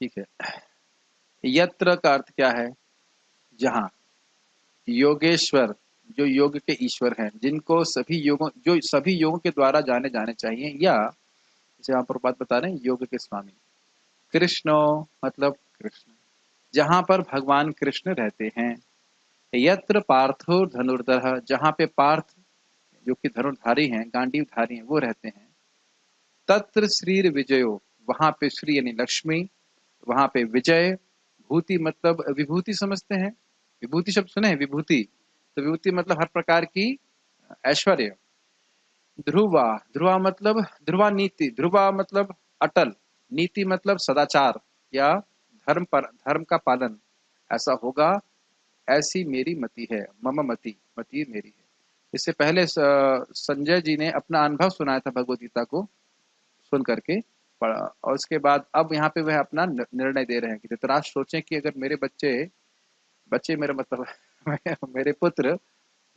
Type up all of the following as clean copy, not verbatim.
ठीक है। यत्र का अर्थ क्या है? जहाँ। योगेश्वर, जो योग के ईश्वर हैं, जिनको सभी योगों, जो सभी योगों के द्वारा जाने जाने चाहिए, या जैसे यहाँ पर बात बता रहे हैं योग के स्वामी। कृष्णो मतलब कृष्ण, जहाँ पर भगवान कृष्ण रहते हैं। यत्र पार्थो धनुर्धर, जहाँ पे पार्थ जो कि धनुर्धारी हैं, गांडीवधारी हैं, वो रहते हैं। तत्र श्री विजयो, वहां पे श्री यानी लक्ष्मी, वहां पे विजय। भूति मतलब विभूति समझते हैं, विभूति शब्द सुने हैं, विभूति। तो विभूति मतलब हर प्रकार की ऐश्वर्य। ध्रुवा, ध्रुवा मतलब ध्रुवा नीति, ध्रुवा मतलब अटल, नीति मतलब सदाचार या धर्म पर, धर्म का पालन। ऐसा होगा, ऐसी मेरी मति है, मम मति, मति मेरी है। इससे पहले संजय जी ने अपना अनुभव सुनाया था भगवद गीता को सुन करके पढ़ा, और उसके बाद अब यहाँ पे वह अपना निर्णय दे रहे हैं कि धृतराष्ट्र सोचें कि अगर मेरे बच्चे, बच्चे मेरा मतलब मेरे पुत्र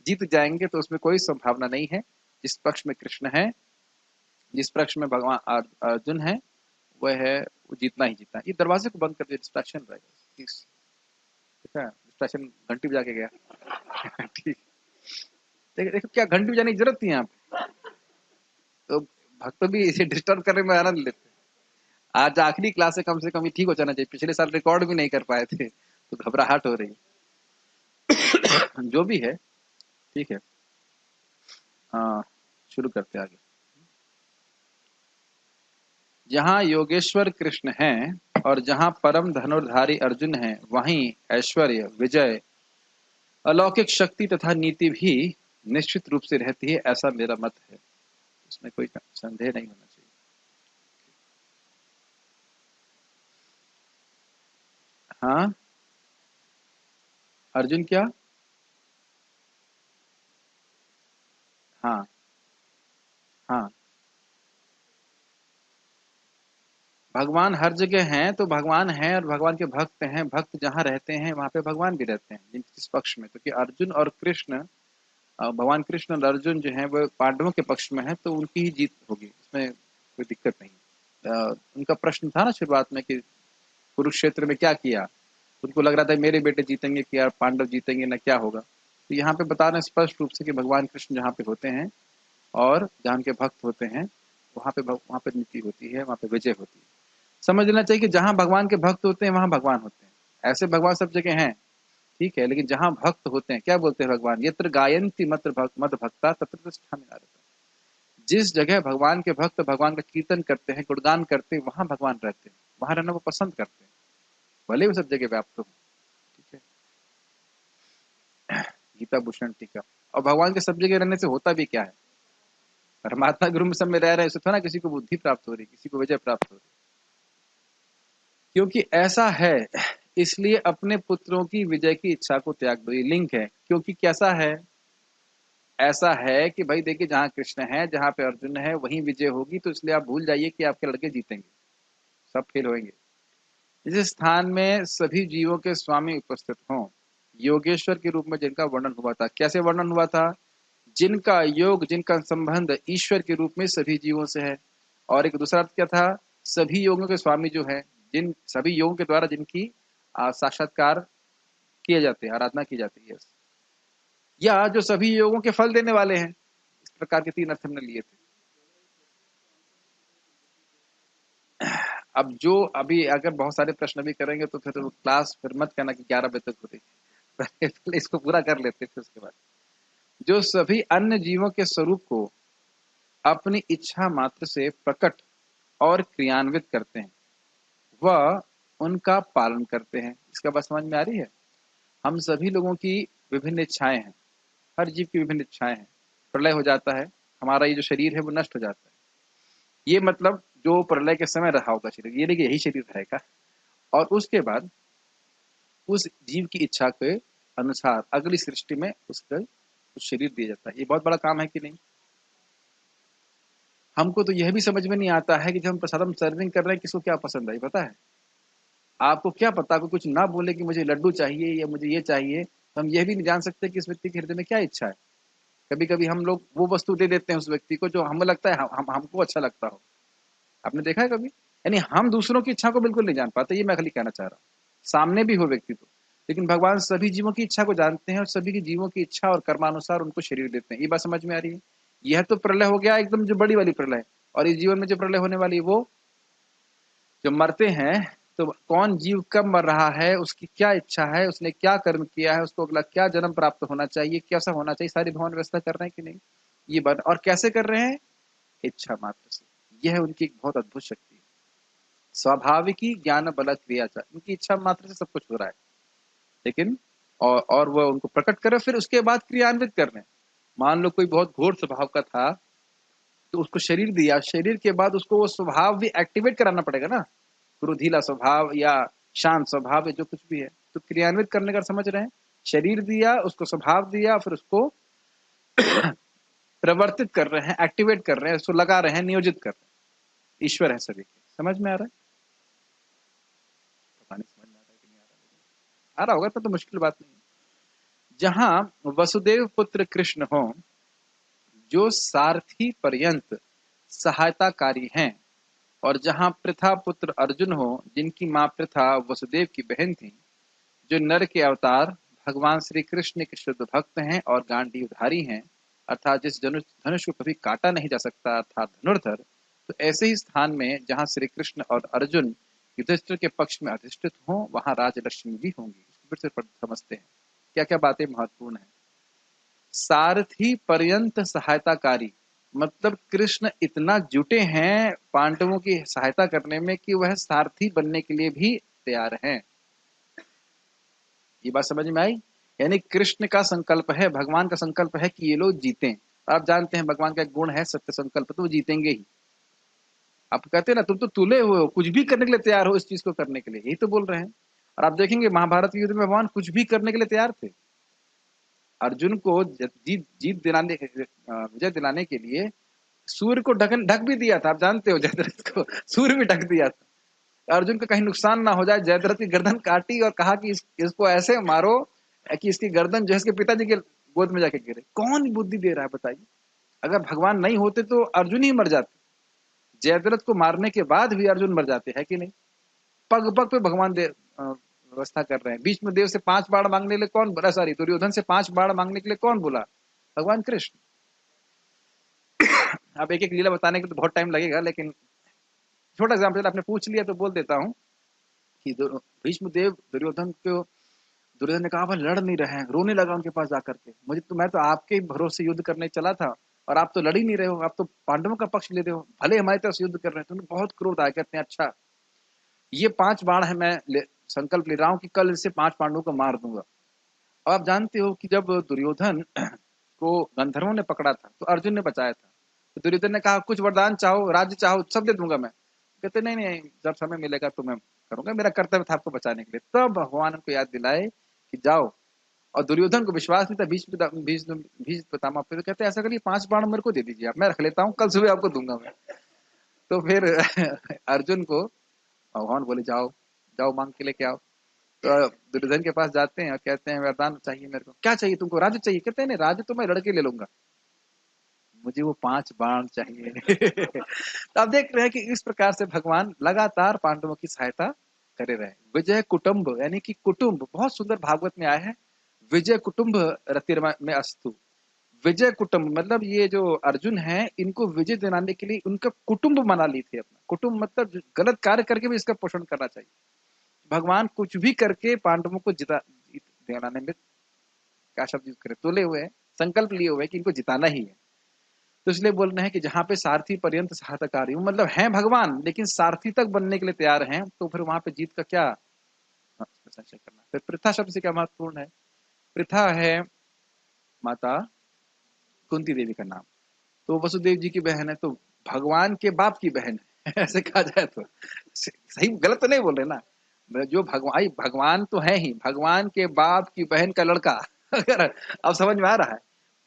जीत जाएंगे तो उसमें कोई संभावना नहीं है। जिस पक्ष में कृष्ण है, जिस पक्ष में भगवान अर्जुन है, वह है, वो जीतना ही जीतना। ये दरवाजे को बंद कर दिया, डिस्ट्रैक्शन रहेगा प्लीज। ठीक है, डिस्ट्रैक्शन, घंटी बजा के गया। ठीक। देखो देखो क्या घंटी बजाने की जरूरत थी यहाँ पे? तो भक्त भी इसे डिस्टर्ब करने में आनंद लेते हैं। आज आखिरी क्लास से कम ही ठीक हो जाना चाहिए, पिछले साल रिकॉर्ड भी नहीं कर पाए थे तो घबराहट हो रही है। जो भी है, ठीक है। हाँ, शुरू करते आगे। जहाँ योगेश्वर कृष्ण हैं और जहाँ परम धनुर्धारी अर्जुन हैं, वहीं ऐश्वर्य, विजय, अलौकिक शक्ति तथा नीति भी निश्चित रूप से रहती है, ऐसा मेरा मत है। इसमें कोई संदेह नहीं होना चाहिए। हाँ, अर्जुन क्या? हाँ हाँ, भगवान हर जगह हैं, तो भगवान हैं और भगवान के भक्त हैं। भक्त जहाँ रहते हैं वहां पे भगवान भी रहते हैं, जिस पक्ष में, तो कि अर्जुन और कृष्ण, भगवान कृष्ण और अर्जुन जो है वो पांडवों के पक्ष में है, तो उनकी ही जीत होगी, इसमें कोई दिक्कत नहीं। उनका प्रश्न था ना शुरुआत में कि कुरुक्षेत्र में क्या किया, उनको लग रहा था मेरे बेटे जीतेंगे कि यार पांडव जीतेंगे ना, क्या होगा। तो यहाँ पे बता रहे स्पष्ट रूप से कि भगवान कृष्ण जहाँ पे होते हैं और जहाँ उनके भक्त होते हैं, वहां पे नीति होती है, वहां पे विजय होती है। समझ लेना चाहिए कि जहां भगवान के भक्त होते हैं वहां भगवान होते हैं। ऐसे भगवान सब जगह हैं, ठीक है, लेकिन जहां भक्त होते हैं, क्या बोलते हैं भगवान, यत्र गायन्ति मद भक्ता तत्र तिष्ठामि नारद। जिस जगह भगवान के भक्त भगवान का कीर्तन करते हैं, गुणगान करते हैं, वहां भगवान रहते हैं, वहां रहना वो पसंद करते हैं, भले वो सब जगह व्याप्त हो। ठीक है, गीता भूषण टीका। और भगवान के सब जगह रहने से होता भी क्या है? परमात्मा गुरु में सब में रह रहे हैं, उससे थोड़ा किसी को बुद्धि प्राप्त हो रही, किसी को विजय प्राप्त हो रही। क्योंकि ऐसा है, इसलिए अपने पुत्रों की विजय की इच्छा को त्याग दो। ये लिंक है, क्योंकि कैसा है, ऐसा है कि भाई देखिए जहाँ कृष्ण है, जहाँ पे अर्जुन है, वहीं विजय होगी, तो इसलिए आप भूल जाइए कि आपके लड़के जीतेंगे, सब फेल होंगे। जिस स्थान में सभी जीवों के स्वामी उपस्थित हों, योगेश्वर के रूप में जिनका वर्णन हुआ था। कैसे वर्णन हुआ था? जिनका योग, जिनका संबंध ईश्वर के रूप में सभी जीवों से है। और एक दूसरा अर्थ क्या था? सभी योगों के स्वामी जो है, जिन सभी योगों के द्वारा जिनकी साक्षात्कार किए जाते हैं, आराधना की जाती है, या जो सभी योगों के फल देने वाले हैं। इस प्रकार के तीन अर्थ हमने लिए थे। अब जो अभी अगर बहुत सारे प्रश्न भी करेंगे तो फिर क्लास फिर मत कहना कि 11 बजे तक हो रही है। पहले इसको पूरा कर लेते फिर उसके बाद। जो सभी अन्य जीवों के स्वरूप को अपनी इच्छा मात्र से प्रकट और क्रियान्वित करते हैं, वह उनका पालन करते हैं। इसका बात समझ में आ रही है? हम सभी लोगों की विभिन्न इच्छाएं हैं, हर जीव की विभिन्न इच्छाएं हैं। प्रलय हो जाता है, हमारा ये जो शरीर है वो नष्ट हो जाता है। ये मतलब जो प्रलय के समय रहा होगा शरीर, ये नहीं कि यही शरीर रहेगा। और उसके बाद उस जीव की इच्छा के अनुसार अगली सृष्टि में उसका उस शरीर दिया जाता है। ये बहुत बड़ा काम है कि नहीं? हमको तो यह भी समझ में नहीं आता है कि जब हम प्रसादम सर्विंग कर रहे हैं, किसको क्या पसंद है पता है? आपको क्या पता, कोई कुछ ना बोले कि मुझे लड्डू चाहिए या मुझे ये चाहिए, तो हम यह भी नहीं जान सकते कि इस व्यक्ति के हृदय में क्या इच्छा है। कभी कभी हम लोग वो वस्तु दे देते हैं उस व्यक्ति को जो हमें लगता है हमको अच्छा लगता हो। आपने देखा है कभी? यानी हम दूसरों की इच्छा को बिल्कुल नहीं जान पाते, ये मैं खाली कहना चाह रहा हूँ, सामने भी हो व्यक्ति तो, लेकिन भगवान सभी जीवों की इच्छा को जानते हैं और सभी की जीवों की इच्छा और कर्मानुसार उनको शरीर देते हैं। ये बात समझ में आ रही है? यह तो प्रलय हो गया एकदम जो बड़ी वाली प्रलय, और इस जीवन में जो प्रलय होने वाली वो जो मरते हैं, तो कौन जीव कब मर रहा है, उसकी क्या इच्छा है, उसने क्या कर्म किया है, उसको अगला क्या जन्म प्राप्त होना चाहिए, कैसा होना चाहिए, सारी भगवान व्यवस्था कर रहे हैं कि नहीं? ये बात, और कैसे कर रहे हैं? इच्छा मात्र से। यह उनकी एक बहुत अद्भुत शक्ति है। स्वाभाविकी ज्ञान बल क्रिया, उनकी इच्छा मात्र से सब कुछ हो रहा है, लेकिन और वह उनको प्रकट करे, फिर उसके बाद क्रियान्वित कर रहे हैं। मान लो कोई बहुत घोर स्वभाव का था, तो उसको शरीर दिया, शरीर के बाद उसको वो स्वभाव भी एक्टिवेट कराना पड़ेगा ना, क्रोधीला स्वभाव या शांत स्वभाव या जो कुछ भी है, तो क्रियान्वित करने का समझ रहे हैं। शरीर दिया, उसको स्वभाव दिया, फिर उसको प्रवर्तित कर रहे हैं, एक्टिवेट कर रहे हैं, उसको लगा रहे हैं, नियोजित कर रहे हैं। ईश्वर है सभी के। समझ में आ रहा है? पता नहीं समझ में आ रहा है कि नहीं आ रहा, आ रहा होगा तो मुश्किल बात नहीं है। जहां वसुदेव पुत्र कृष्ण हो, जो सारथी पर्यंत सहायताकारी हैं, और जहां पृथा पुत्र अर्जुन हो, जिनकी मां पृथा वसुदेव की बहन थी, जो नर के अवतार भगवान श्री कृष्ण के शुद्ध भक्त हैं और गांडीवधारी हैं, अर्थात जिस धनुष को कभी काटा नहीं जा सकता, अर्थात धनुर्धर, तो ऐसे ही स्थान में जहां श्री कृष्ण और अर्जुन युधिष्ठिर के पक्ष में अधिष्ठित हों, वहां राजलक्ष्मी भी होंगी। फिर से समझते हैं क्या क्या बातें महत्वपूर्ण है। सारथी पर्यंत सहायताकारी, मतलब कृष्ण इतना जुटे हैं पांडवों की सहायता करने में कि वह सारथी बनने के लिए भी तैयार हैं। ये बात समझ में आई? यानी कृष्ण का संकल्प है, भगवान का संकल्प है कि ये लोग जीतें। आप जानते हैं भगवान का एक गुण है सत्य संकल्प, तो वो जीतेंगे ही। आप कहते हैं ना, तुम तो तुले हुए हो, कुछ भी करने के लिए तैयार हो इस चीज को करने के लिए, यही तो बोल रहे हैं। और आप देखेंगे महाभारत के युद्ध में भगवान कुछ भी करने के लिए तैयार थे। अर्जुन को जीत जीत दिलाने, विजय दिलाने के लिए सूर्य को ढक भी दिया था। आप जानते हो जयद्रथ को सूर्य भी ढक दिया था, अर्जुन का कहीं नुकसान ना हो जाए। जयद्रथ की गर्दन काटी और कहा कि इसको ऐसे मारो कि इसकी गर्दन जो है इसके पिताजी के गोद में जाके गिरे। कौन बुद्धि दे रहा है बताइए? अगर भगवान नहीं होते तो अर्जुन ही मर जाते, जयद्रथ को मारने के बाद भी अर्जुन मर जाते हैं कि नहीं? पग पग पे भगवान व्यवस्था कर रहे हैं। बीच में देव से 5 बाण मांगने के लिए कौन बोला? सॉरी, दुर्योधन से 5 बाण मांगने के लिए कौन बोला? भगवान कृष्ण। अब एक एक लीला बताने के लिए तो बहुत टाइम लगेगा, लेकिन छोटा एग्जाम्पल आपने पूछ लिया तो बोल देता हूँ कि भीष्मदेव दुर्योधन ने कहा वह लड़ नहीं रहे हैं, रोने लगा उनके पास जाकर के, मैं तो आपके भरोसे युद्ध करने चला था और आप तो लड़ ही नहीं रहे हो, आप तो पांडवों का पक्ष ले रहे हो, भले हमारी तरफ से युद्ध कर रहे हैं। तो बहुत क्रोध आया, कहते हैं अच्छा ये 5 बाण है, मैं संकल्प ले रहा हूँ कि कल इससे 5 पांडवों को मार दूंगा। अब आप जानते हो कि जब दुर्योधन को गंधर्वों ने पकड़ा था तो अर्जुन ने बचाया था, तो दुर्योधन ने कहा कुछ वरदान चाहो, राज्य चाहो, सब दे दूंगा मैं। कहते नहीं नहीं, जब समय मिलेगा तो मैं करूंगा, मेरा कर्तव्य था आपको बचाने के लिए। तब भगवान को याद दिलाए कि जाओ। और दुर्योधन को विश्वास नहीं था, भीष्म पितामह पे, तो कहते ऐसा करिए 5 बाण मेरे को दे दीजिए आप, मैं रख लेता हूँ, कल सुबह आपको दूंगा मैं। तो फिर अर्जुन को भगवान बोले जाओ जाओ मांग के लेके आओ। तो दुर्योधन के पास जाते हैं और कहते हैं वरदान चाहिए मेरे को। क्या चाहिए तुमको? राज्य चाहिए? कहते हैं नहीं, राज्य तो मैं लड़के ले लूंगा, मुझे वो 5 बाण चाहिए। तो आप देख रहे हैं कि इस प्रकार से भगवान लगातार पांडवों की सहायता करे रहे। विजय कुटुंब, यानी कि कुटुंब, बहुत सुंदर भागवत में आया है, विजय कुटुंब रतिर्मा में अस्तु। विजय कुटुंब मतलब ये जो अर्जुन है, इनको विजय दिलाने के लिए उनका कुटुंब बना ली थी अपना। कुटुंब मतलब गलत कार्य करके भी इसका पोषण करना चाहिए। भगवान कुछ भी करके पांडवों को जीत दिलाने में क्या शब्द यूज करे, तुले हुए हैं, संकल्प लिए हुए हैं कि इनको जिताना ही है। तो इसलिए बोल रहे हैं कि जहां पे सारथी पर्यंत सहायताकारी, मतलब है भगवान लेकिन सारथी तक बनने के लिए तैयार हैं, तो फिर वहां पे जीत का क्या संशय करना। फिर प्रथा शब्द से क्या महत्वपूर्ण है? प्रथा है माता कुंती देवी का नाम, तो वसुदेव जी की बहन है, तो भगवान के बाप की बहन है। ऐसे कहा जाए तो सही, गलत तो नहीं बोल रहे ना? जो भगवान तो है ही, भगवान के बाप की बहन का लड़का। अगर अब समझ में आ रहा है,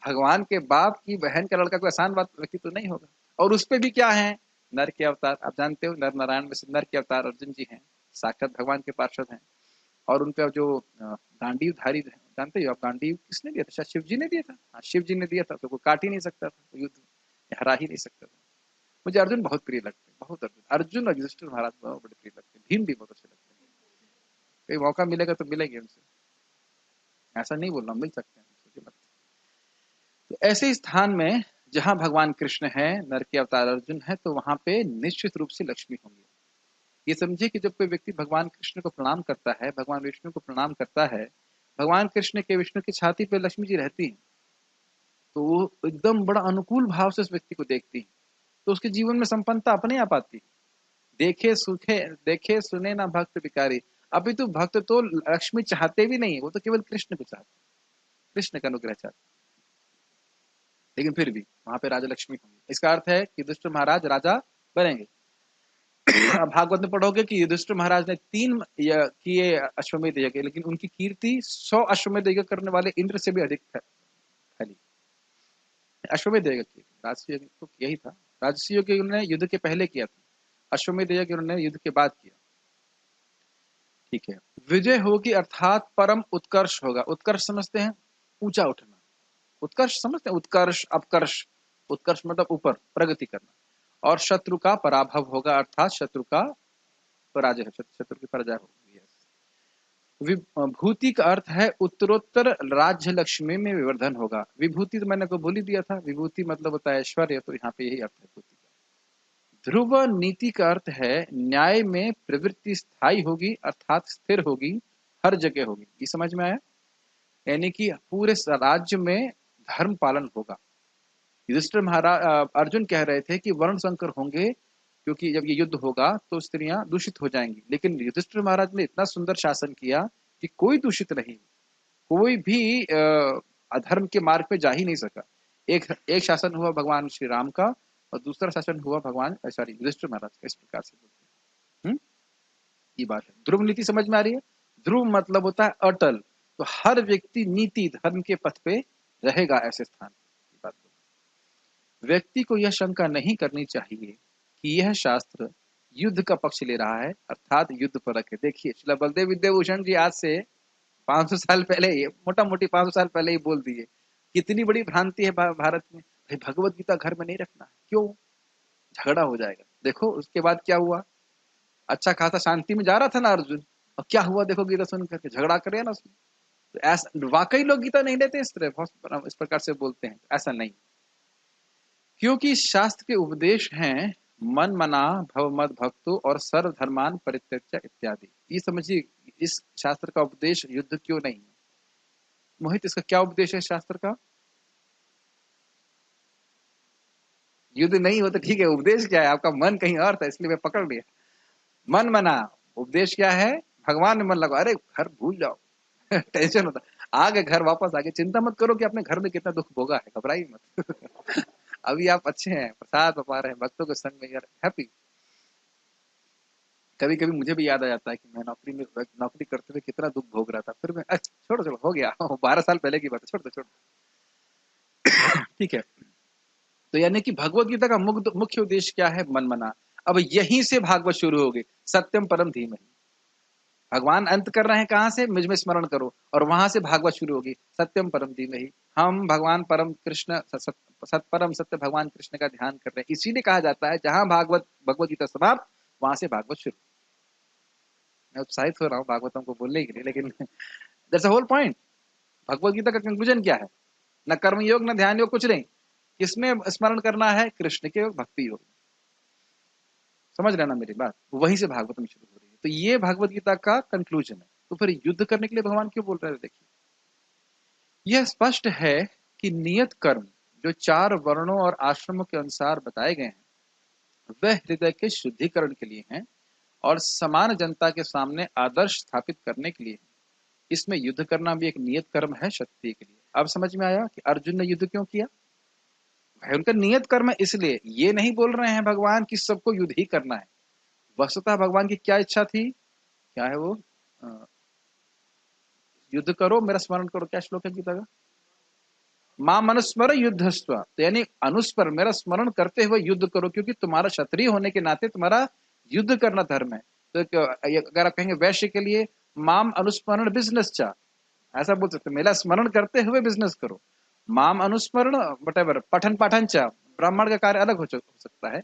भगवान के बाप की बहन का लड़का कोई आसान बात व्यक्ति तो नहीं होगा। और उस पे भी क्या है? नर के अवतार। आप जानते हो नर नारायण में से नर के अवतार अर्जुन जी हैं, साक्षात भगवान के पार्षद हैं। और उनका जो गांडीव धारी, जानते हो आप गांडीव किसने दिया था? शायद शिव जी ने दिया था। हाँ, शिव जी ने दिया था, तो कोई काट ही नहीं सकता था, तो युद्ध हरा ही नहीं सकता था। मुझे अर्जुन बहुत प्रिय लगते हैं, बहुत। अर्जुन अर्जुन और युधिष्ठिर महाराज बहुत बड़े प्रिय लगते हैं। भीम भी बहुत अच्छे लगते हैं। कहीं मौका मिलेगा तो मिलेंगे उनसे, ऐसा नहीं बोल रहा, मिल सकते हैं, सोचिए मत। तो ऐसे स्थान में जहां भगवान कृष्ण है, नर के अवतार अर्जुन है, तो वहां पे निश्चित रूप से लक्ष्मी होंगी। ये समझिए कि जब कोई व्यक्ति भगवान कृष्ण को प्रणाम करता है, भगवान विष्णु को प्रणाम करता है, भगवान कृष्ण के विष्णु की छाती पे लक्ष्मी जी रहती हैं, तो वो एकदम बड़ा अनुकूल भाव से उस व्यक्ति को देखती है, तो उसके जीवन में संपन्नता अपने आप आती है। देखे सुने ना भक्त भिखारी। अभी तो भक्त तो लक्ष्मी चाहते भी नहीं है, वो तो केवल कृष्ण को चाहते, कृष्ण का अनुग्रह चाहते, लेकिन फिर भी वहां पे राजा लक्ष्मी होंगे। इसका अर्थ है कि युधिष्ठिर महाराज राजा बनेंगे। अब भागवत में पढ़ोगे कि युधिष्ठिर महाराज ने 3 किए अश्वमेध यज्ञ, लेकिन उनकी कीर्ति 100 अश्वमेध यज्ञ करने वाले इंद्र से भी अधिक फैली। अश्वमेध यज्ञ की, राजसूय यज्ञ तो यही था, राजसूय यज्ञ उन्होंने युद्ध के पहले किया था, अश्वमेध यज्ञ उन्होंने युद्ध के बाद किया। ठीक है, विजय होगी अर्थात परम उत्कर्ष होगा। उत्कर्ष समझते हैं, ऊंचा उठना। उत्कर्ष समझते हैं, उत्कर्ष अपकर्ष। उत्कर्ष मतलब ऊपर, प्रगति करना। और शत्रु का पराभव होगा, अर्थात शत्रु का पराजय, शत्रु की पराजय होगी। विभूति का अर्थ है उत्तरोत्तर राज्य लक्ष्मी में विवर्धन होगा। विभूति तो मैंने को बोल ही दिया था, विभूति मतलब होता है ऐश्वर्य, तो यहाँ पे यही अर्थ है विभूति का। ध्रुव नीति का अर्थ है न्याय में प्रवृत्ति स्थायी होगी, अर्थात स्थिर होगी, हर जगह होगी। ये समझ में आया? यानी कि पूरे राज्य में धर्म पालन होगा। युधिष्ठिर महाराज अर्जुन कह रहे थे कि वर्ण संकर होंगे, क्योंकि जब ये युद्ध होगा तो स्त्रियां दूषित हो जाएंगी, लेकिन युधिष्ठिर महाराज ने इतना सुंदर शासन किया कि कोई दूषित नहीं, कोई भी अधर्म के मार्ग पे जा ही नहीं सका। एक शासन हुआ भगवान श्री राम का, और दूसरा शासन हुआ भगवान सॉरी युधिष्ठिर महाराज का। इस प्रकार से बोलते हैं। ये बात है। ध्रुव नीति समझ में आ रही है? ध्रुव मतलब होता है अटल, तो हर व्यक्ति नीति धर्म के पथ पे रहेगा ऐसे स्थान। बात, व्यक्ति को यह शंका नहीं करनी चाहिए कि यह शास्त्र युद्ध का पक्ष ले रहा है, अर्थात युद्ध पर रखे। देखिए श्रील बलदेव विद्याभूषण जी आज से 500 साल पहले ही, मोटा मोटी 500 साल पहले ही बोल दिए। कितनी बड़ी भ्रांति है भारत में, भाई भगवत गीता घर में नहीं रखना। क्यों? झगड़ा हो जाएगा। देखो उसके बाद क्या हुआ, अच्छा खासा शांति में जा रहा था ना अर्जुन, और क्या हुआ देखो गीता सुन करके, झगड़ा करे ना उसमें। तो ऐसा वाकई लोग गीता नहीं लेते, इस तरह इस प्रकार से बोलते हैं, ऐसा नहीं। क्योंकि शास्त्र के उपदेश हैं मन मना भव मद भक्तो और सर्व धर्मान परित्यज्य इत्यादि। ये समझिए इस शास्त्र का उपदेश युद्ध क्यों नहीं है। मोहित, इसका क्या उपदेश है शास्त्र का? युद्ध नहीं हो तो ठीक है, उपदेश क्या है? आपका मन कहीं और था, इसलिए मैं पकड़ लिया। मन मना, उपदेश क्या है? भगवान में मन लगाओ। अरे घर भूल जाओ टेंशन होता, आगे घर वापस आगे, चिंता मत करो कि अपने घर में कितना दुख भोगा है, घबराइए मत अभी आप अच्छे हैं, प्रसाद पा रहे हैं, भक्तों के संग में, यार हैप्पी। कभी कभी मुझे भी याद आ जाता है कि मैं नौकरी करते हुए कितना दुख भोग रहा था, फिर मैं छोड़ो चलो हो गया 12 साल पहले की बात है, छोड़ दो छोड़ दो ठीक है। तो यानी कि भगवत गीता का मुख्य उद्देश्य क्या है? मन मना। अब यहीं से भागवत शुरू हो गई, सत्यम परम धीमहि। भगवान अंत कर रहे हैं कहां से? मुझ में स्मरण करो, और वहां से भागवत शुरू होगी, सत्यम परम धीमहि। हम भगवान परम कृष्ण परम सत्य भगवान कृष्ण का ध्यान कर रहे हैं। इसीलिए कहा जाता है जहां भगवत गीता समाप्त, वहां से भागवत शुरू। मैं उत्साहित हो रहा हूँ भागवतम को बोलने के लिए, लेकिन that's the whole point. Bhagavad Gita का कंक्लूजन क्या है? न कर्म योग न ध्यान योग, कुछ नहीं। किसमें स्मरण करना है? कृष्ण के योग, भक्ति योग। समझ रहे ना मेरी बात? वहीं से भागवतम शुरू हो रही है। तो ये भागवत गीता का कंक्लूजन है। तो फिर युद्ध करने के लिए भगवान क्यों बोल रहे हैं? देखिए, यह स्पष्ट है कि नियत कर्म जो 4 वर्णों और आश्रमों के अनुसार बताए गए हैं, वह हृदय के शुद्धिकरण के लिए हैं और समान जनता के सामने आदर्श स्थापित करने के लिए। इसमें युद्ध करना भी एक नियत कर्म है क्षत्रिय के लिए। अब समझ में आया कि अर्जुन ने युद्ध क्यों किया? भाई उनका नियत कर्म है, इसलिए। ये नहीं बोल रहे हैं भगवान कि सबको युद्ध ही करना है। वस्तुतः भगवान की क्या इच्छा थी? क्या है वो? युद्ध करो मेरा स्मरण करो। क्या श्लोक है गीता का? मां मनुस्मर युद्धस्व, तो यानी अनुस्मर, मेरा स्मरण करते हुए युद्ध करो, क्योंकि तुम्हारा क्षत्रिय होने के नाते तुम्हारा युद्ध करना धर्म है। तो अगर आप कहेंगे वैश्य के लिए, माम अनुस्मरण बिजनेस चा, ऐसा बोल सकते, मेरा स्मरण करते हुए बिजनेस करो। माम अनुस्मरण वटेवर पठन पाठन चा, ब्राह्मण का कार्य अलग हो सकता है।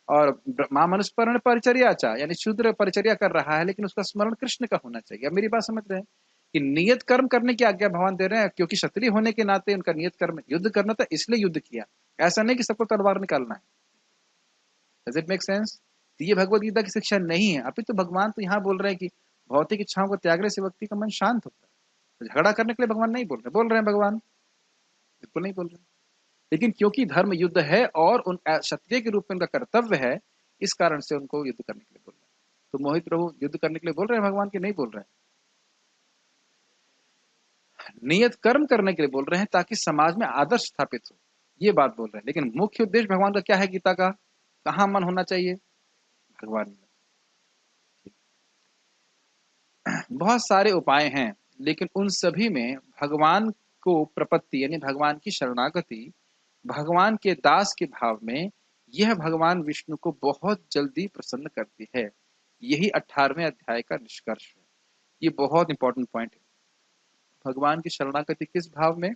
और मामनुस्मरण परिचर्या चा, यानी शूद्र परिचर्या कर रहा है लेकिन उसका स्मरण कृष्ण का होना चाहिए। अब मेरी बात समझ रहे हैं कि नियत कर्म करने की आज्ञा भगवान दे रहे हैं, क्योंकि क्षत्रिय होने के नाते उनका नियत कर्म युद्ध करना था, इसलिए युद्ध किया। ऐसा नहीं कि सबको तलवार निकालना है। Does it make sense? तो ये भगवत गीता की शिक्षा नहीं है। अभी तो भगवान तो यहाँ बोल रहे हैं कि भौतिक इच्छाओं को त्यागने से व्यक्ति का मन शांत होता है। तो झगड़ा करने के लिए भगवान नहीं बोल रहे हैं भगवान, बिल्कुल नहीं बोल रहे। लेकिन क्योंकि धर्म युद्ध है और उन क्षत्रिय के रूप में उनका कर्तव्य है, इस कारण से उनको युद्ध करने के लिए बोल रहे हैं। तो मोहित प्रभु युद्ध करने के लिए बोल रहे हैं भगवान के नहीं बोल रहे हैं? नियत कर्म करने के लिए बोल रहे हैं ताकि समाज में आदर्श स्थापित हो, ये बात बोल रहे हैं। लेकिन मुख्य उद्देश्य भगवान का क्या है गीता का? कहाँ मन होना चाहिए? भगवान में। बहुत सारे उपाय हैं, लेकिन उन सभी में भगवान को प्रपत्ति यानी भगवान की शरणागति, भगवान के दास के भाव में, यह भगवान विष्णु को बहुत जल्दी प्रसन्न करती है। यही 18वें अध्याय का निष्कर्ष है। ये बहुत इंपॉर्टेंट पॉइंट है। भगवान की शरणागति किस भाव में?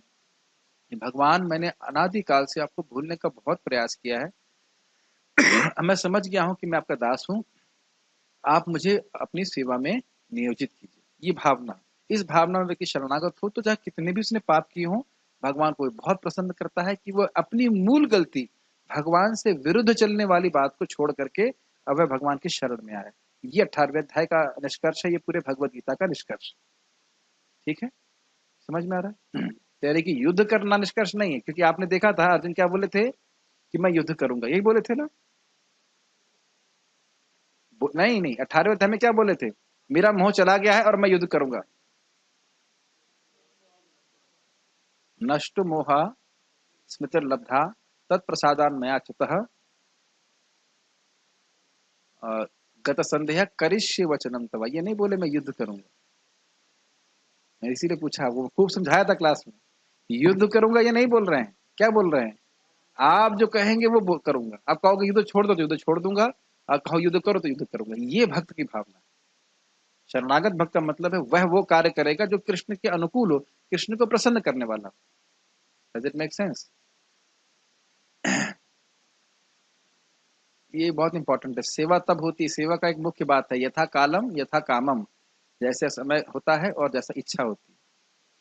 भगवान, मैंने अनादिकाल से आपको भूलने का बहुत प्रयास किया है, मैं समझ गया हूं कि मैं आपका दास हूं, आप मुझे अपनी सेवा में नियोजित कीजिए। ये भावना, इस भावना में व्यक्ति शरणागत हो तो चाहे कितने भी उसने पाप किए हों, भगवान को बहुत पसंद करता है कि वह अपनी मूल गलती, भगवान से विरुद्ध चलने वाली बात को छोड़ करके अब वह भगवान की शरण में आए। ये 18वें अध्याय का निष्कर्ष है, ये पूरे भगवत गीता का निष्कर्ष। ठीक है, समझ में आ रहा है? तेरे की युद्ध करना निष्कर्ष नहीं है, क्योंकि आपने देखा था अर्जुन क्या बोले थे कि मैं युद्ध करूंगा, यही बोले थे ना? नहीं नहीं, 18वें अध्याय में क्या बोले थे? मेरा मोह चला गया है और मैं युद्ध करूंगा। नष्ट मोहा स्मृतिर्लब्धा तत्प्रसादान मया च्युतः गत संदेह करिष्ये वचनम तवा। ये नहीं बोले मैं युद्ध करूंगा, मैं इसीलिए पूछा, वो खूब समझाया था क्लास में। युद्ध करूंगा ये नहीं बोल रहे हैं, क्या बोल रहे हैं? आप जो कहेंगे वो करूंगा। आप कहोगे युद्ध छोड़ दो तो युद्ध छोड़ दूंगा, आप कहो युद्ध करो तो युद्ध करूंगा। ये भक्त की भावना। शरणागत भक्त का मतलब है वह वो कार्य करेगा जो कृष्ण के अनुकूल हो, कृष्ण को प्रसन्न करने वाला। Does it make sense? ये बहुत इंपॉर्टेंट है। सेवा तब होती है, सेवा का एक मुख्य बात है, यथा कालम यथा कामम, जैसे समय होता है और जैसा इच्छा होती है।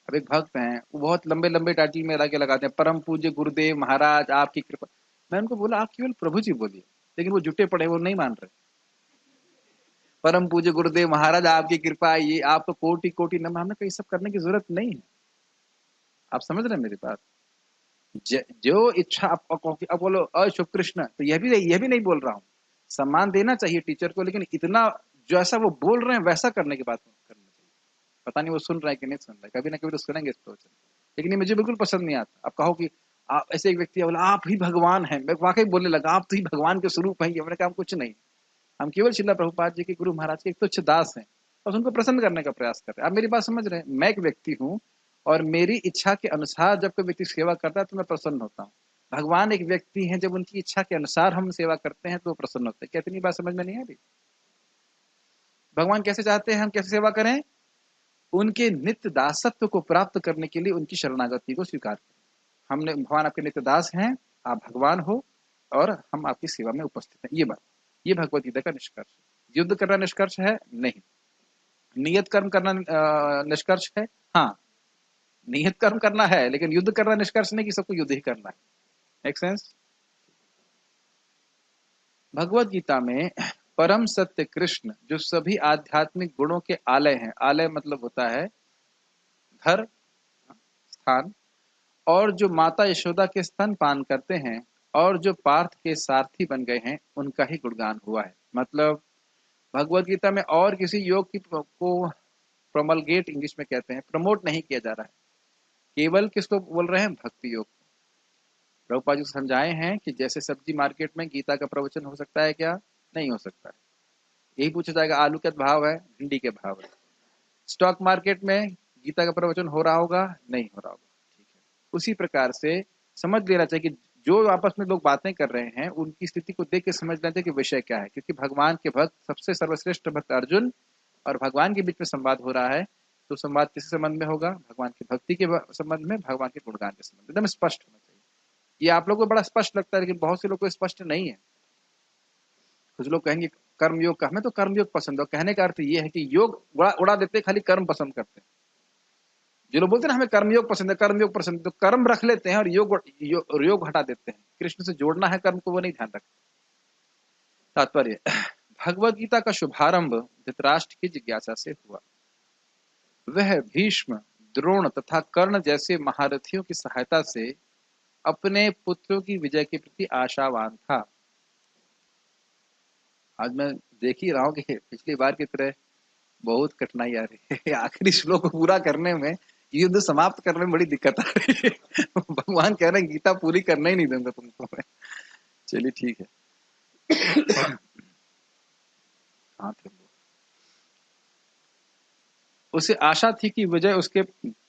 अब एक भक्त हैं, वो बहुत लंबे लंबे टाइटल में लगा लगाते हैं, परम पूज्य गुरुदेव महाराज आपकी कृपा। मैं उनको बोला आप केवल प्रभु जी बोलिए, लेकिन वो जुटे पड़े, वो नहीं मान रहे। परम पूज्य गुरुदेव महाराज आपकी कृपा, ये आप तो कोटि कोटि नमः। हमने कहा ये सब करने की जरूरत नहीं है। आप समझ रहे हैं मेरी बात? जो इच्छा अब बोलो अशुभ कृष्ण, तो यह भी नहीं बोल रहा हूँ। सम्मान देना चाहिए टीचर को, लेकिन इतना जैसा वो बोल रहे हैं वैसा करने की बात करना चाहिए। पता नहीं वो सुन रहा है कि नहीं सुन रहा है, कभी ना कभी तो सुनेंगे इस प्रवचन, लेकिन ये मुझे बिल्कुल पसंद नहीं आता। आप कहो कि आप ऐसे एक व्यक्ति बोला आप ही भगवान हैं, मैं वाकई बोलने लगा आप तो ही भगवान के स्वरूप हैं। हमने कहा हम कुछ नहीं, हम केवल श्रील प्रभुपाद जी के, गुरु महाराज के एक तुच्छ दास हैं, बस उनको प्रसन्न करने का प्रयास कर रहे हैं। आप मेरी बात समझ रहे हैं? मैं एक व्यक्ति हूँ और मेरी इच्छा के अनुसार जब कोई व्यक्ति सेवा करता है तो मैं प्रसन्न होता हूँ। भगवान एक व्यक्ति हैं, जब उनकी इच्छा के अनुसार हम सेवा करते हैं तो वो प्रसन्न होते हैं। क्या इतनी बात समझ में नहीं आ रही? भगवान कैसे चाहते हैं हम कैसे सेवा करें? उनके नित्य दासत्व को प्राप्त करने के लिए उनकी शरणागति को स्वीकार करें। हमने, भगवान आपके नित्य दास हैं, आप भगवान हो और हम आपकी सेवा में उपस्थित हैं। ये बात, ये भगवत गीता का निष्कर्ष। युद्ध करना निष्कर्ष है नहीं, नियत कर्म करना निष्कर्ष है। हाँ, नियत कर्म करना है, लेकिन युद्ध करना निष्कर्ष नहीं कि सबको युद्ध ही करना है। Make sense? भगवत गीता में परम सत्य कृष्ण जो सभी आध्यात्मिक गुणों के आलय हैं, आलय मतलब होता है घर, स्थान, और जो माता यशोदा के स्तन पान करते हैं और जो पार्थ के सारथी बन गए हैं, उनका ही गुणगान हुआ है। मतलब भगवत गीता में और किसी योग की को प्रोमलगेट, इंग्लिश में कहते हैं, प्रमोट नहीं किया जा रहा है, केवल किसको बोल रहे हैं? भक्ति योग। प्रभुपाद जी समझाए हैं कि जैसे सब्जी मार्केट में गीता का प्रवचन हो सकता है क्या? नहीं हो सकता है। यही पूछा जाएगा आलू का भाव है, भिंडी के भाव है। स्टॉक मार्केट में गीता का प्रवचन हो रहा होगा? नहीं हो रहा होगा। ठीक है, उसी प्रकार से समझ लेना चाहिए कि जो आपस में लोग बातें कर रहे हैं उनकी स्थिति को देख के समझ लेना चाहिए कि विषय क्या है। क्योंकि भगवान के भक्त, सबसे सर्वश्रेष्ठ भक्त अर्जुन और भगवान के बीच में संवाद हो रहा है, तो संवाद किस संबंध में होगा? भगवान की भक्ति के संबंध में, भगवान के गुणगान के संबंध में। एकदम स्पष्ट होना चाहिए। ये आप लोगों को बड़ा स्पष्ट लगता है, लेकिन बहुत से लोग को स्पष्ट नहीं है। कुछ लोग कहेंगे कर्मयोग का, हमें तो कर्मयोग पसंद है। कहने का अर्थ ये है कि योग उड़ा उड़ा देते, खाली कर्म पसंद करते हैं। जो लोग बोलते हैं ना हमें कर्मयोग पसंद है, कर्मयोग पसंद है, तो कर्म रख लेते हैं और योग हटा देते हैं। कृष्ण से जोड़ना है कर्म को, वो नहीं ध्यान रखते। तात्पर्य, भगवत गीता का शुभारंभ धृतराष्ट्र की जिज्ञासा से हुआ। वह भीष्म, द्रोण तथा कर्ण जैसे महारथियों की सहायता से अपने पुत्रों की विजय के प्रति आशावान था। आज मैं देख ही रहा हूँ कि पिछली बार की तरह बहुत कठिनाई आ रही है। आखिरी श्लोक को पूरा करने में, युद्ध समाप्त करने में बड़ी दिक्कत आ रही है। भगवान कह रहे हैं गीता पूरी करना ही नहीं दूंगा तुमको मैं। चलिए ठीक है। हाँ थे वो। उसे आशा थी कि विजय उसके,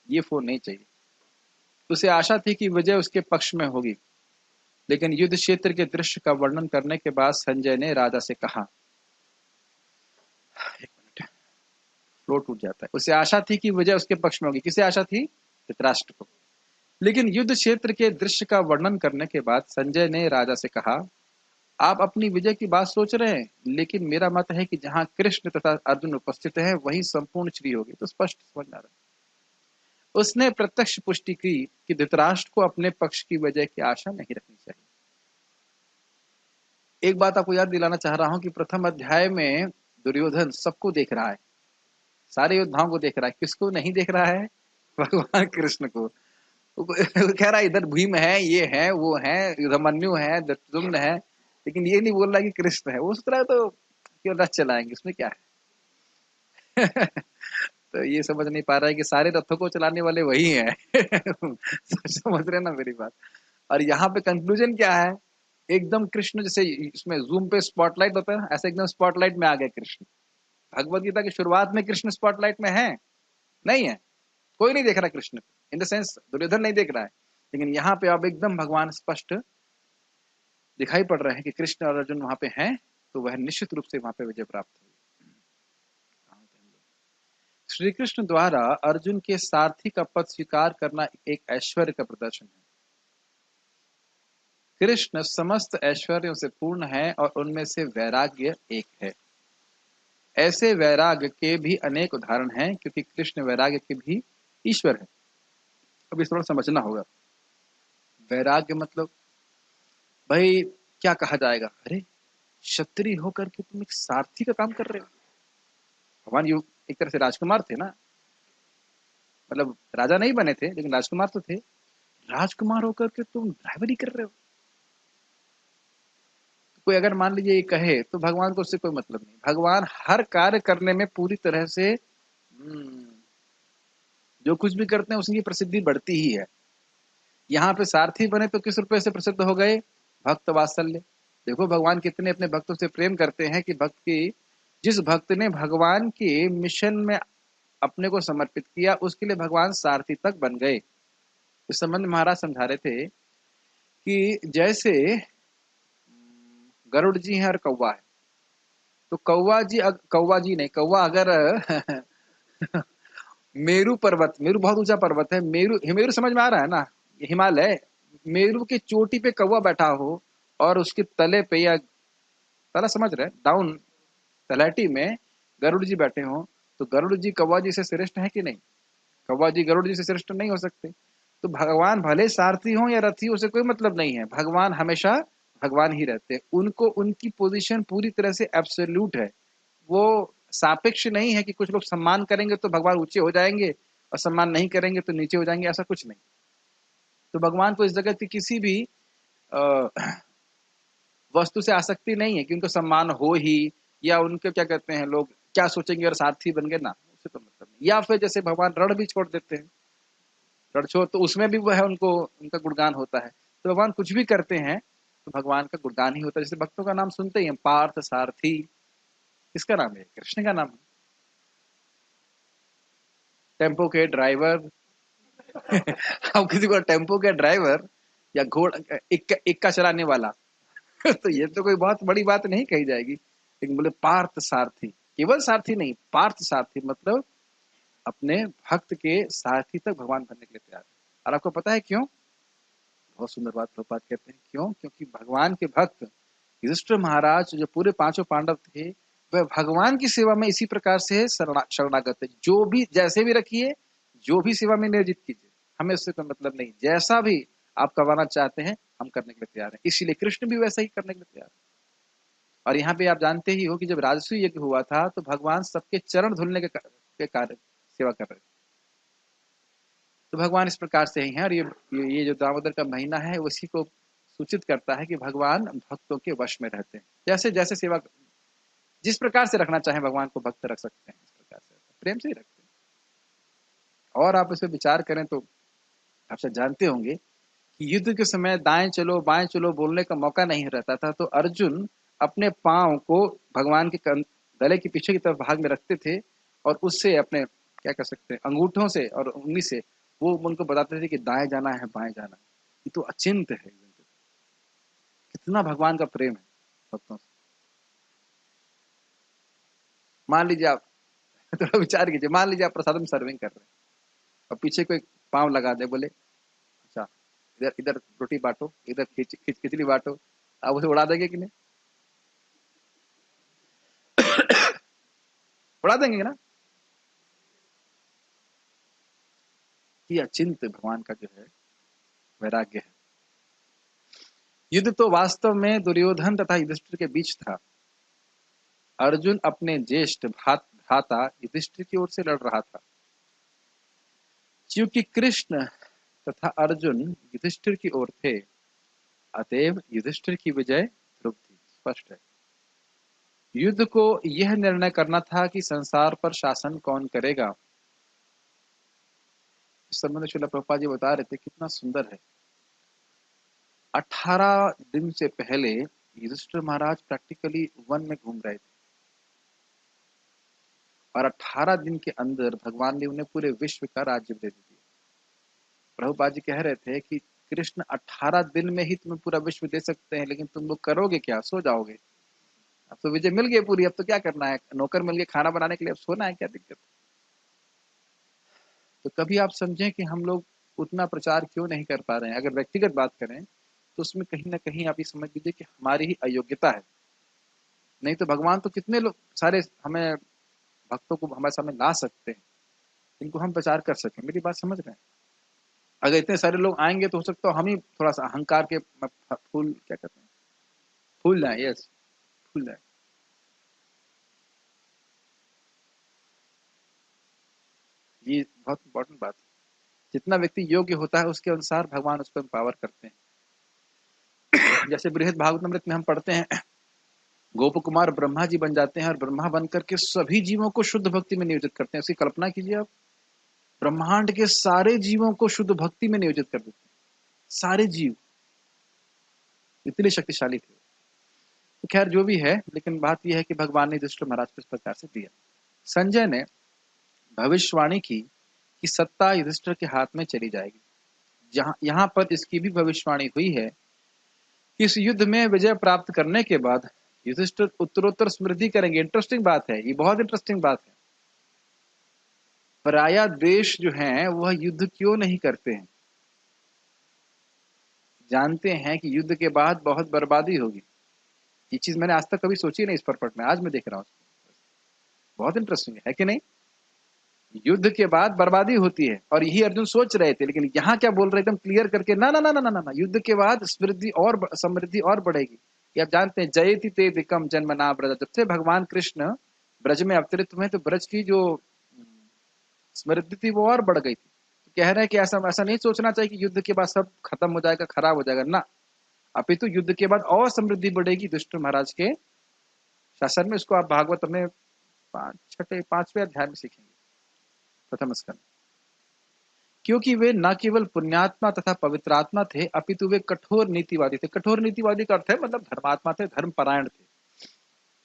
ये फोन नहीं चाहिए। उसे आशा थी कि विजय उसके पक्ष में होगी, लेकिन युद्ध क्षेत्र के दृश्य का वर्णन करने के बाद संजय ने राजा से कहा, एक मिनट, फ्लो टूट जाता है। उसे आशा थी कि विजय उसके पक्ष में होगी। किसे आशा थी? धृतराष्ट्र को। लेकिन युद्ध क्षेत्र के दृश्य का वर्णन करने के बाद संजय ने राजा से कहा, आप अपनी विजय की बात सोच रहे हैं, लेकिन मेरा मत है कि जहां कृष्ण तथा अर्जुन उपस्थित हैं वहीं संपूर्ण श्री होगी। तो स्पष्ट समझ आ रहा है। उसने प्रत्यक्ष पुष्टि की कि धृतराष्ट्र को अपने पक्ष की विजय की आशा नहीं रखनी चाहिए। एक बात आपको याद दिलाना चाह रहा हूं कि प्रथम अध्याय में दुर्योधन सबको देख रहा है, सारे योद्धाओं को देख रहा है। किसको नहीं देख रहा है? भगवान कृष्ण को। वो कह रहा है इधर भीम है, ये है, वो है, युद्धमन्यु है, दृष्टद्युम्न है, लेकिन ये नहीं बोल रहा कि कृष्ण है। वो उस तरह तो क्यों रथ चलाएंगे, उसमें क्या है? तो ये समझ नहीं पा रहा है कि सारे रथों को चलाने वाले वही हैं। समझ रहे ना मेरी बात? और यहाँ पे कंक्लूजन क्या है? एकदम कृष्ण, जैसे इसमें जूम पे स्पॉटलाइट होता है, ऐसे एकदम स्पॉटलाइट में आ गए कृष्ण। भगवत गीता की शुरुआत में कृष्ण स्पॉटलाइट में है? नहीं है। कोई नहीं देख रहा Krishna, in the sense Duryodhana नहीं देख रहा है। लेकिन यहाँ पे अब एकदम भगवान स्पष्ट दिखाई पड़ रहे हैं कि कृष्ण और अर्जुन वहां पे हैं, तो वह निश्चित रूप से वहां पे विजय प्राप्त हुई। श्री कृष्ण द्वारा अर्जुन के सारथी का पद स्वीकार करना एक ऐश्वर्य का प्रदर्शन है। कृष्ण समस्त ऐश्वर्यों से पूर्ण है और उनमें से वैराग्य एक है। ऐसे वैराग्य के भी अनेक उदाहरण हैं, क्योंकि कृष्ण वैराग्य के भी ईश्वर है। अब इस थोड़ा समझना होगा। वैराग्य मतलब भाई क्या कहा जाएगा, अरे क्षत्रिय होकर के तुम एक सारथी का काम कर रहे हो। भगवान यू एक तरह से राजकुमार थे ना, मतलब राजा नहीं बने थे लेकिन राजकुमार तो थे। राजकुमार होकर के तुम ड्राइवरी कर रहे हो। कोई अगर मान लीजिए ये कहे तो भगवान को उससे कोई मतलब नहीं। भगवान हर कार्य करने में पूरी तरह से जो कुछ भी करते हैं उसकी प्रसिद्धि बढ़ती ही है। यहाँ पे सारथी बने तो किस रुपए से प्रसिद्ध हो गए? भक्त वात्सल्य। देखो भगवान कितने अपने भक्तों से प्रेम करते हैं कि भक्त की, जिस भक्त ने भगवान के मिशन में अपने को समर्पित किया उसके लिए भगवान सारथी तक बन गए। इस संबंध में महाराज समझा रहे थे कि जैसे गरुड़ जी हैं और कौवा है, तो कौवा जी नहीं, कौवा अगर मेरू पर्वत, मेरू बहुत ऊंचा पर्वत है, मेरू मेरू समझ में आ रहा है ना, हिमालय, मेरू की चोटी पे कौवा बैठा हो और उसके तले पे, या तला समझ रहे, डाउन तलहटी में गरुड़ जी बैठे हो, तो गरुड़ जी कौवा जी से श्रेष्ठ है कि नहीं? कौवा जी गरुड़ जी से श्रेष्ठ नहीं हो सकते। तो भगवान भले सारथी हो या रथी, उसे कोई मतलब नहीं है। भगवान हमेशा भगवान ही रहते हैं। उनको उनकी पोजीशन पूरी तरह से एब्सोल्यूट है। वो सापेक्ष नहीं है कि कुछ लोग सम्मान करेंगे तो भगवान ऊंचे हो जाएंगे और सम्मान नहीं करेंगे तो नीचे हो जाएंगे, ऐसा कुछ नहीं। तो भगवान को इस जगत की किसी भी वस्तु से आसक्ति नहीं है कि उनको सम्मान हो ही, या उनके क्या कहते हैं लोग क्या सोचेंगे और सारथी बन गए ना, उससे तो मतलब नहीं। या फिर जैसे भगवान रण भी छोड़ देते हैं, रण छोड़ तो उसमें भी वो है, उनको उनका गुणगान होता है। तो भगवान कुछ भी करते हैं तो भगवान का गुणगान ही होता है। जैसे भक्तों का नाम सुनते ही हैं, पार्थ सारथी, किसका नाम है? कृष्ण का नाम है। टेम्पो के ड्राइवर। अब किसी को टेम्पो के ड्राइवर या घोड़ा इक्का चलाने वाला तो ये तो कोई बहुत बड़ी बात नहीं कही जाएगी। लेकिन बोले पार्थ सारथी, केवल सारथी नहीं, पार्थ सारथी मतलब अपने भक्त के सारथी तक भगवान बनने के लिए तैयार है। और आपको पता है क्यों? बहुत सुंदर बात प्रभुपाद कहते हैं, क्यों? क्योंकि भगवान के भक्त युधिष्ठिर महाराज जो पूरे पांचों पांडव थे वह भगवान की सेवा में इसी प्रकार से शरणागत है। जो भी जैसे भी रखिए, जो भी सेवा में नियोजित कीजिए, हमें उससे कोई मतलब नहीं, जैसा भी आप करवाना चाहते हैं हम करने के लिए तैयार हैं। इसीलिए कृष्ण भी वैसा ही करने के लिए तैयार है। और यहाँ पे आप जानते ही हो कि जब राजसूय यज्ञ हुआ था तो भगवान सबके चरण धुलने के कार्य सेवा कर रहे थे। तो भगवान इस प्रकार से ही है। और ये जो दामोदर का महीना है उसी को सूचित करता है कि भगवान भक्तों के वश में रहते हैं। जैसे जैसे सेवा जिस प्रकार से रखना चाहे भगवान को भक्त रख सकते हैं, इस प्रकार से प्रेम से ही रखते हैं। और आप इस पर विचार करें तो आप शायद जानते होंगे कि युद्ध के समय दाएं चलो बाएं चलो बोलने का मौका नहीं रहता था, तो अर्जुन अपने पांव को भगवान के गले के पीछे की तरफ भाग में रखते थे और उससे अपने क्या कर सकते हैं अंगूठों से और उंगली से वो उनको बताते थे कि दाएं जाना है बाएं जाना है। ये तो अचिंत है, कितना भगवान का प्रेम है भक्तों से। मान लीजिए आप थोड़ा विचार कीजिए, मान लीजिए आप प्रसाद में सर्विंग कर रहे हैं और पीछे कोई पांव लगा दे, बोले अच्छा इधर इधर रोटी बांटो, इधर खिचड़ी बांटो, आप उसे उड़ा देंगे कि नहीं? उड़ा देंगे ना। ये अचिंत भगवान का जो है वैराग्य है। युद्ध तो वास्तव में दुर्योधन तथा युधिष्ठिर के बीच था। अर्जुन अपने ज्येष्ठ भ्राता युधिष्ठिर की ओर से लड़ रहा था। क्योंकि कृष्ण तथा अर्जुन युधिष्ठिर की ओर थे, अतएव युधिष्ठिर की विजय ध्रुव थी। स्पष्ट है। युद्ध को यह निर्णय करना था कि संसार पर शासन कौन करेगा। इस संबंध में श्रील प्रभुपाद जी बता रहे थे, कितना सुंदर है। 18 दिन से पहले युधिष्ठिर महाराज प्रैक्टिकली वन में घूम रहे थे और 18 दिन के अंदर भगवान ने उन्हें पूरे विश्व का राज्य दे दिया। प्रभुपाद जी कह रहे थे कि कृष्ण 18 दिन में ही तुम्हें पूरा विश्व दे सकते हैं, लेकिन तुम लोग करोगे क्या? सो जाओगे। अब तो विजय मिल गई पूरी, अब तो क्या करना है? नौकर मिल गए खाना बनाने के लिए, अब सोना है, क्या दिक्कत? तो कभी आप समझें कि हम लोग उतना प्रचार क्यों नहीं कर पा रहे हैं। अगर व्यक्तिगत बात करें तो उसमें कहीं ना कहीं आप ये समझ लीजिए कि हमारी ही अयोग्यता है। नहीं तो भगवान तो कितने लोग सारे हमें भक्तों को हमारे सामने ला सकते हैं, इनको हम प्रचार कर सकें। मेरी बात समझ रहे हैं? अगर इतने सारे लोग आएंगे तो हो सकता है हम ही थोड़ा सा अहंकार के फूल क्या कहते हैं, फूल जाए। यस, फूल जाए। ये बहुत इंपॉर्टेंट बात है। जितना व्यक्ति योग्य होता है उसके अनुसार भगवान उसको एम्पावर करते हैं। जैसे बृहद भागवतमृत में हम पढ़ते हैं, गोप कुमार ब्रह्मा जी बन जाते हैं और ब्रह्मा बन करके सभी जीवों को शुद्ध भक्ति में नियोजित करते हैं। उसकी कल्पना कीजिए आप, ब्रह्मांड के सारे जीवों को शुद्ध भक्ति में नियोजित कर देते हैं। सारे जीव इतने शक्तिशाली थे। तो खैर जो भी है, लेकिन बात यह है कि भगवान ने युधिष्ठिर महाराज को इस प्रकार से दिया। संजय ने भविष्यवाणी की कि सत्ता युधिष्ठिर के हाथ में चली जाएगी। जहां यहाँ पर इसकी भी भविष्यवाणी हुई है कि इस युद्ध में विजय प्राप्त करने के बाद युधिष्ठिर उत्तरोत्तर समृद्धि करेंगे। इंटरेस्टिंग बात है, ये बहुत इंटरेस्टिंग बात है। पराया देश जो है वह युद्ध क्यों नहीं करते हैं? जानते हैं कि युद्ध के बाद बहुत बर्बादी होगी। ये चीज मैंने आज तक कभी सोची नहीं इस पर्पट में, आज मैं देख रहा हूँ। बहुत इंटरेस्टिंग है कि नहीं? युद्ध के बाद बर्बादी होती है और यही अर्जुन सोच रहे थे, लेकिन यहाँ क्या बोल रहे एकदम क्लियर करके, ना ना ना ना ना ना, युद्ध के बाद समृद्धि और समृद्धि और बढ़ेगी। ये आप जानते हैं, जयति ते दिकम जन्म ना ब्रज। जब से भगवान कृष्ण ब्रज में अवतरित हुए तो ब्रज की जो समृद्धि थी वो और बढ़ गई थी। तो कह रहे हैं कि ऐसा ऐसा नहीं सोचना चाहिए कि युद्ध के बाद सब खत्म हो जाएगा, खराब हो जाएगा ना। अपितु युद्ध के बाद और समृद्धि बढ़ेगी युधिष्ठिर महाराज के शासन में। इसको आप भागवत में 5वें अध्याय में सीखेंगे, प्रथम स्कंद। क्योंकि वे न केवल पुण्यात्मा तथा पवित्रात्मा थे, अपितु वे कठोर नीतिवादी थे। कठोर नीतिवादी का अर्थ है मतलब धर्मात्मा थे, धर्मपरायण थे।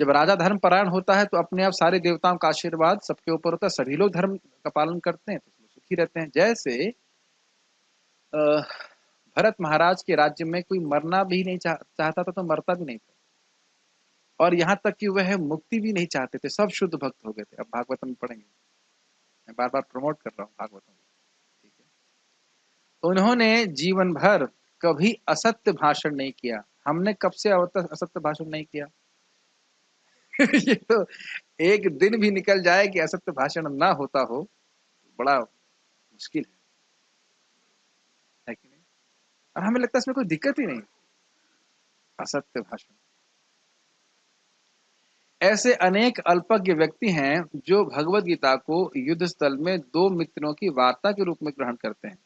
जब राजा धर्मपरायण होता है तो अपने आप सारे देवताओं का आशीर्वाद सबके ऊपर होता है, सभी लोग धर्म का पालन करते हैं तो सुखी रहते हैं। जैसे भरत महाराज के राज्य में कोई मरना भी नहीं चाहता था तो मरता भी नहीं था, और यहाँ तक कि वह मुक्ति भी नहीं चाहते थे, सब शुद्ध भक्त हो गए थे। अब भागवतम में पढ़ेंगे, मैं बार बार प्रमोट कर रहा हूँ भागवतम। ठीक है, तो उन्होंने जीवन भर कभी असत्य भाषण नहीं किया। हमने कब से असत्य भाषण नहीं किया? ये तो एक दिन भी निकल जाए कि असत्य भाषण ना होता हो, बड़ा मुश्किल है कि नहीं? और हमें लगता है इसमें कोई दिक्कत ही नहीं, असत्य भाषण। ऐसे अनेक अल्पज्ञ व्यक्ति हैं जो भगवत गीता को युद्ध स्थल में दो मित्रों की वार्ता के रूप में ग्रहण करते हैं।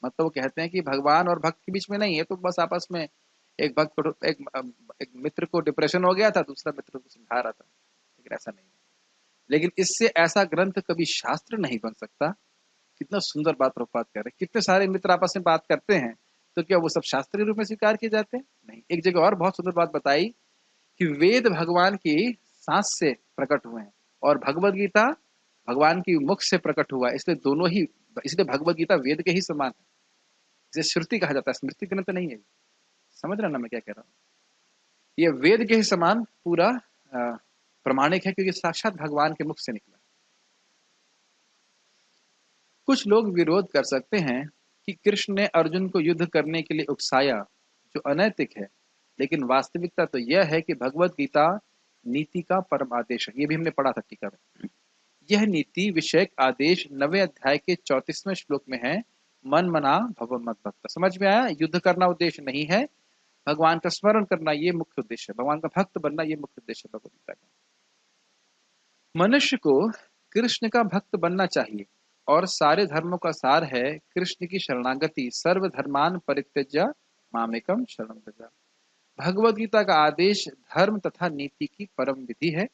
मतलब वो कहते हैं कि भगवान और भक्त के बीच में नहीं है, तो बस आपस में एक भक्त को एक मित्र को डिप्रेशन हो गया था, दूसरा मित्र को समझा रहा था, लेकिन ऐसा नहीं है। लेकिन इससे ऐसा ग्रंथ कभी शास्त्र नहीं बन सकता। कितना सुंदर बात प्रभुपाद कर रहे हैं। कितने सारे मित्र आपस में बात करते हैं, तो क्या वो सब शास्त्रीय रूप में स्वीकार किए जाते हैं? नहीं। एक जगह और बहुत सुंदर बात बताई कि वेद भगवान की सांस से प्रकट हुए हैं और भगवत गीता भगवान की मुख से प्रकट हुआ है, इसलिए दोनों ही, इसलिए भगवत गीता वेद के ही समान है। इसे श्रुति कहा जाता है, स्मृति ग्रंथ नहीं है। समझ रहे ना मैं क्या कह रहा हूँ? ये वेद के ही समान पूरा प्रमाणिक है, क्योंकि साक्षात भगवान के मुख से निकला। कुछ लोग विरोध कर सकते हैं कि कृष्ण ने अर्जुन को युद्ध करने के लिए उकसाया, जो अनैतिक है। लेकिन वास्तविकता तो यह है कि भगवत गीता नीति का परम आदेश है। ये भी हमने पढ़ा था टीका में। यह नीति विषयक आदेश 9वें अध्याय के 34वें श्लोक में है। मन मना भव मत भक्त। समझ में आया? युद्ध करना उद्देश्य नहीं है, भगवान का स्मरण करना ये मुख्य उद्देश्य है, भगवान का भक्त बनना ये मुख्य उद्देश्य है भगवत गीता का। मनुष्य को कृष्ण का भक्त बनना चाहिए और सारे धर्मों का सार है कृष्ण की शरणागति। सर्व धर्मान परित्यज्य मामेकम शरणं व्रज। भगवत गीता का आदेश धर्म तथा नीति की परम विधि है।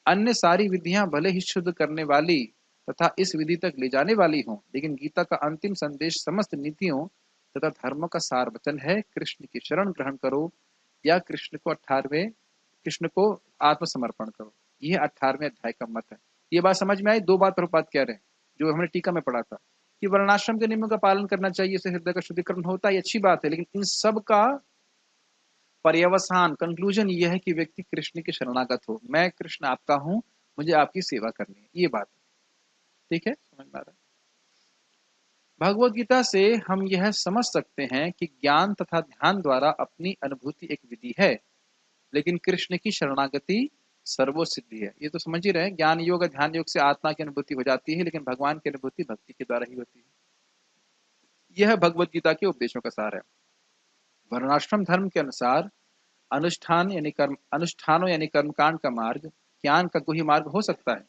अन्य सारी विधियां भले ही शुद्ध करने वाली तथा इस विधि तक ले जाने वाली हों, लेकिन गीता का अंतिम संदेश समस्त नीतियों तथा धर्मों का सार वचन है। कृष्ण की शरण ग्रहण करो या कृष्ण को आत्मसमर्पण करो। यह 18वें अध्याय का मत है। ये बात समझ में आई? दो बात प्रभुपाद कह रहे हैं जो हमने टीका में पढ़ा था कि वर्णाश्रम के नियमों का पालन करना चाहिए, इससे हृदय का शुद्धिकरण होता है, अच्छी बात है। लेकिन इन सब का पर्यवसान, कंक्लूजन यह है कि व्यक्ति कृष्ण के शरणागत हो। मैं कृष्ण आपका हूं, मुझे आपकी सेवा करनी है, ये बात। ठीक है, समझ में आ रहा है? भगवत गीता से हम यह समझ सकते हैं कि ज्ञान तथा ध्यान द्वारा अपनी अनुभूति एक विधि है, लेकिन कृष्ण की शरणागति सर्वसिद्धि है। ये तो समझ ही रहे हैं, ज्ञान योग और ध्यान योग से आत्मा की अनुभूति हो जाती है, लेकिन भगवान की अनुभूति भक्ति के द्वारा ही होती है। यह भगवत गीता के उपदेशों का सार है। वर्णाश्रम धर्म के अनुसार अनुष्ठानों यानी कर्मकांड का मार्ग ज्ञान का गुह्य मार्ग हो सकता है,